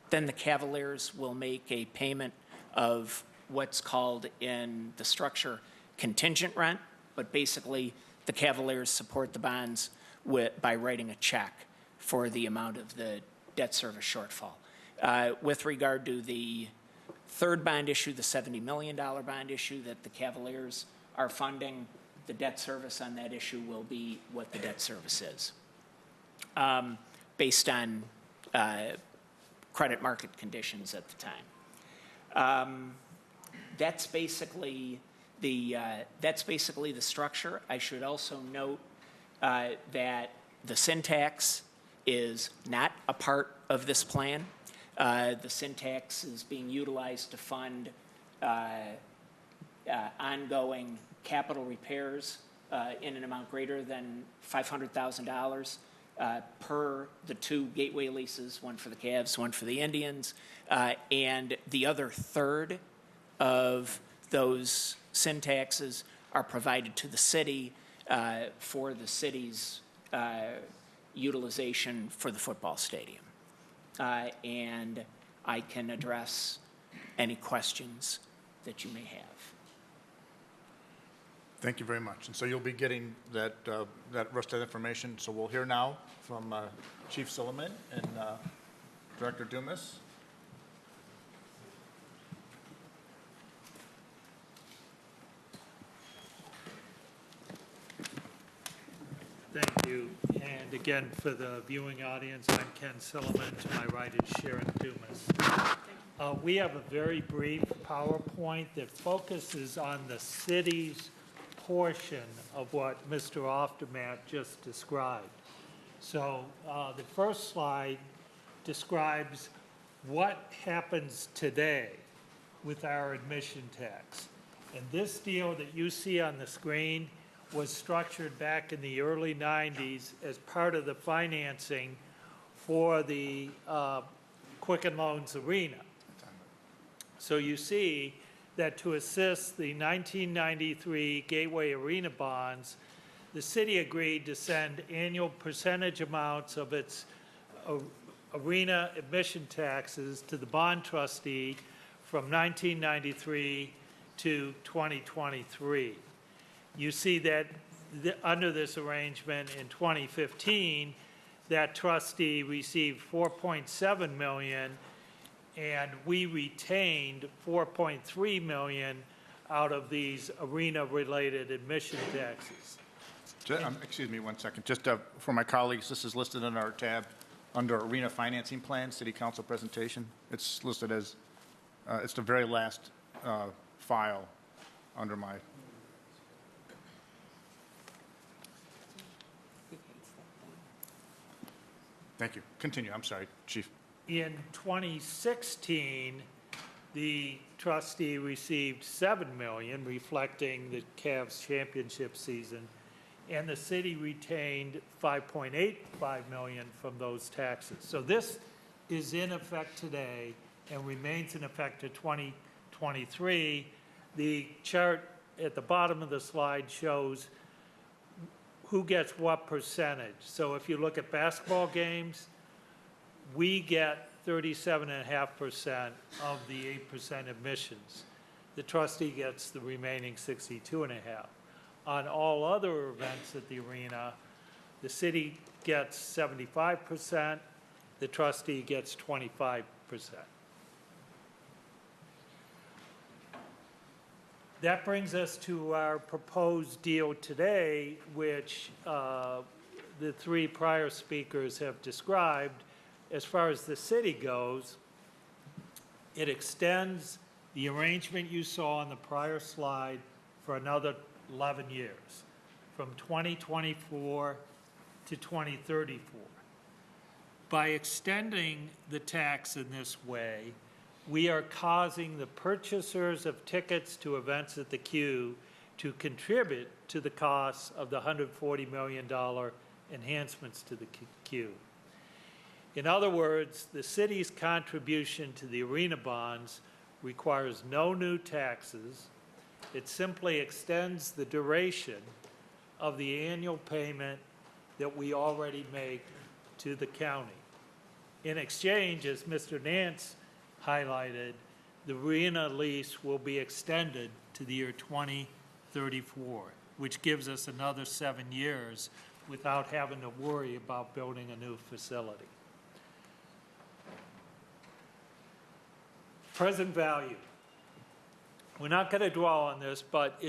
then the Cavaliers will make a payment of what's called in the structure contingent rent, but basically the Cavaliers support the bonds by writing a check for the amount of the debt service shortfall. With regard to the third bond issue, the $70 million bond issue that the Cavaliers are funding, the debt service on that issue will be what the debt service is, based on credit market conditions at the time. That's basically the structure. I should also note that the sin tax is not a part of this plan. The sin tax is being utilized to fund ongoing capital repairs in an amount greater than $500,000 per the two gateway leases, one for the Cavs, one for the Indians, and the other third of those sin taxes are provided to the city for the city's utilization for the football stadium. And I can address any questions that you may have. Thank you very much. And so you'll be getting that rest of the information. So we'll hear now from Chief Silliman and Director Dumas. Thank you. And again, for the viewing audience, I'm Ken Silliman. To my right is Sharon Dumas. We have a very brief PowerPoint that focuses on the city's portion of what Mr. Oftermatt just described. So the first slide describes what happens today with our admission tax. And this deal that you see on the screen was structured back in the early 90s as part of the financing for the Quicken Loans Arena. So you see that to assist the 1993 Gateway Arena bonds, the city agreed to send annual percentage amounts of its arena admission taxes to the bond trustee from 1993 to 2023. You see that under this arrangement in 2015, that trustee received $4.7 million, and we retained $4.3 million out of these arena-related admission taxes. Excuse me 1 second. Just for my colleagues, this is listed in our tab under Arena Financing Plan, City Council Presentation. It's listed as, it's the very last file under my. Thank you. Continue. I'm sorry, Chief. In 2016, the trustee received $7 million, reflecting the Cavs championship season, and the city retained $5.85 million from those taxes. So this is in effect today and remains in effect to 2023. The chart at the bottom of the slide shows who gets what percentage. So if you look at basketball games, we get 37.5% of the 8% admissions. The trustee gets the remaining 62.5%. On all other events at the arena, the city gets 75%, the trustee gets 25%. That brings us to our proposed deal today, which the three prior speakers have described. As far as the city goes, it extends the arrangement you saw on the prior slide for another 11 years, from 2024 to 2034. By extending the tax in this way, we are causing the purchasers of tickets to events at the Q to contribute to the costs of the $140 million enhancements to the Q. In other words, the city's contribution to the arena bonds requires no new taxes. It simply extends the duration of the annual payment that we already make to the county. In exchange, as Mr. Nance highlighted, the arena lease will be extended to the year 2034, which gives us another 7 years without having to worry about building a new facility. Present value. We're not going to dwell on this, but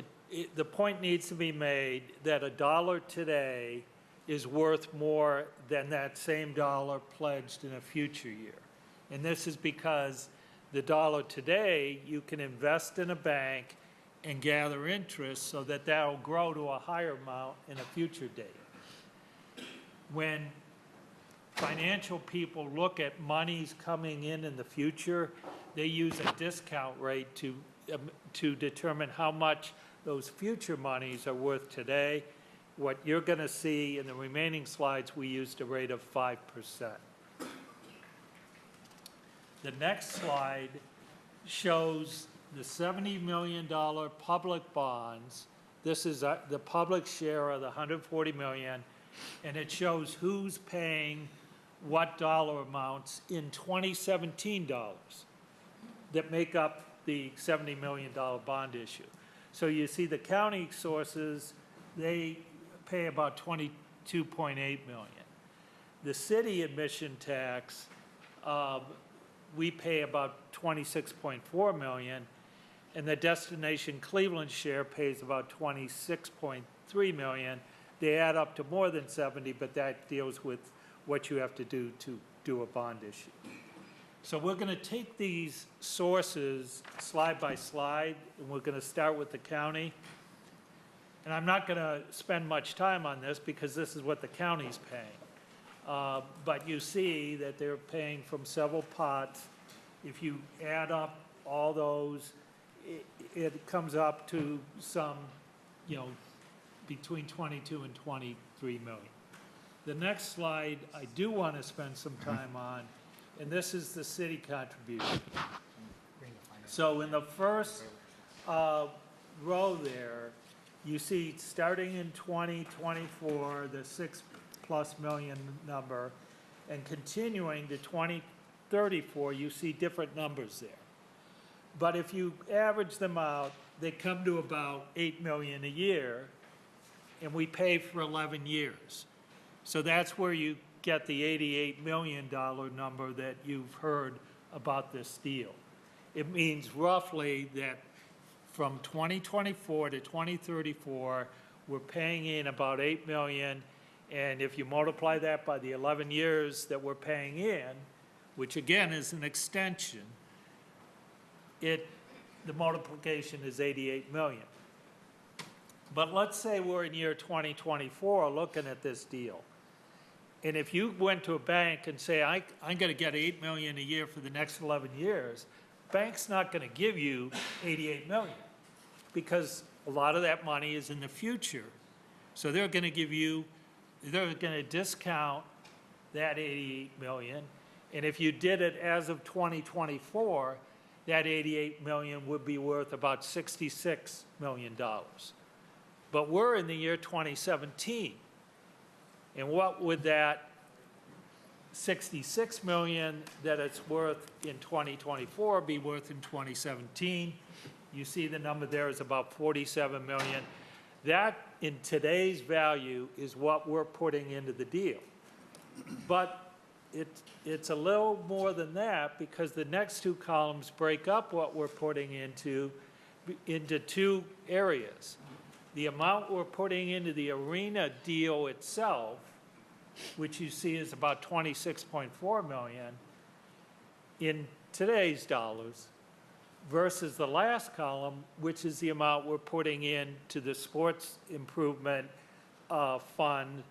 the point needs to be made that $1 today is worth more than that same dollar pledged in a future year. And this is because the dollar today, you can invest in a bank and gather interest so that that'll grow to a higher amount in a future date. When financial people look at monies coming in the future, they use a discount rate to determine how much those future monies are worth today, What you're going to see in the remaining slides, we used a rate of 5%. The next slide shows the $70 million public bonds. This is the public share of the $140 million, and it shows who's paying what dollar amounts in 2017 dollars that make up the $70 million bond issue. So you see the county sources, they pay about $22.8 million. The city admission tax, we pay about $26.4 million, and the Destination Cleveland share pays about $26.3 million. They add up to more than 70, but that deals with what you have to do a bond issue. So we're going to take these sources slide by slide, and we're going to start with the county. And I'm not going to spend much time on this because this is what the county's paying. But you see that they're paying from several pots. If you add up all those, it comes up to some, between 22 and 23 million. The next slide I do want to spend some time on, and this is the city contribution. So in the first row there, you see starting in 2024, the $6+ million number, and continuing to 2034, you see different numbers there. But if you average them out, they come to about $8 million a year, and we pay for 11 years. So that's where you get the $88 million number that you've heard about this deal. It means roughly that from 2024 to 2034, we're paying in about $8 million, and if you multiply that by the 11 years that we're paying in, which again is an extension, the multiplication is $88 million. But let's say we're in year 2024 looking at this deal. And if you went to a bank and say, I'm going to get $8 million a year for the next 11 years, bank's not going to give you $88 million because a lot of that money is in the future. So they're going to discount that $88 million. And if you did it as of 2024, that $88 million would be worth about $66 million. But we're in the year 2017. And what would that $66 million that it's worth in 2024 be worth in 2017? You see the number there is about $47 million. That, in today's value, is what we're putting into the deal. But it's a little more than that because the next two columns break up what we're putting into two areas. The amount we're putting into the arena deal itself, which you see is about $26.4 million in today's dollars, versus the last column, which is the amount we're putting into the sports improvement fund,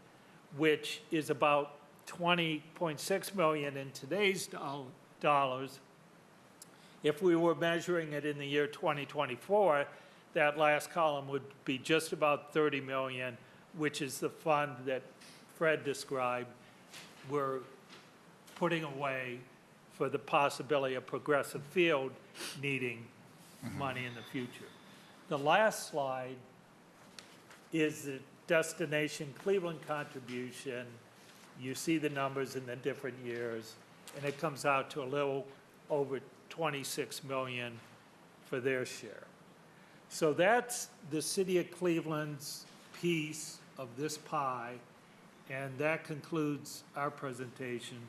which is about $20.6 million in today's dollars. If we were measuring it in the year 2024, that last column would be just about $30 million, which is the fund that Fred described we're putting away for the possibility of Progressive Field needing money in the future. The last slide is the Destination Cleveland contribution. You see the numbers in the different years, and it comes out to a little over $26 million for their share. So that's the City of Cleveland's piece of this pie, and that concludes our presentation.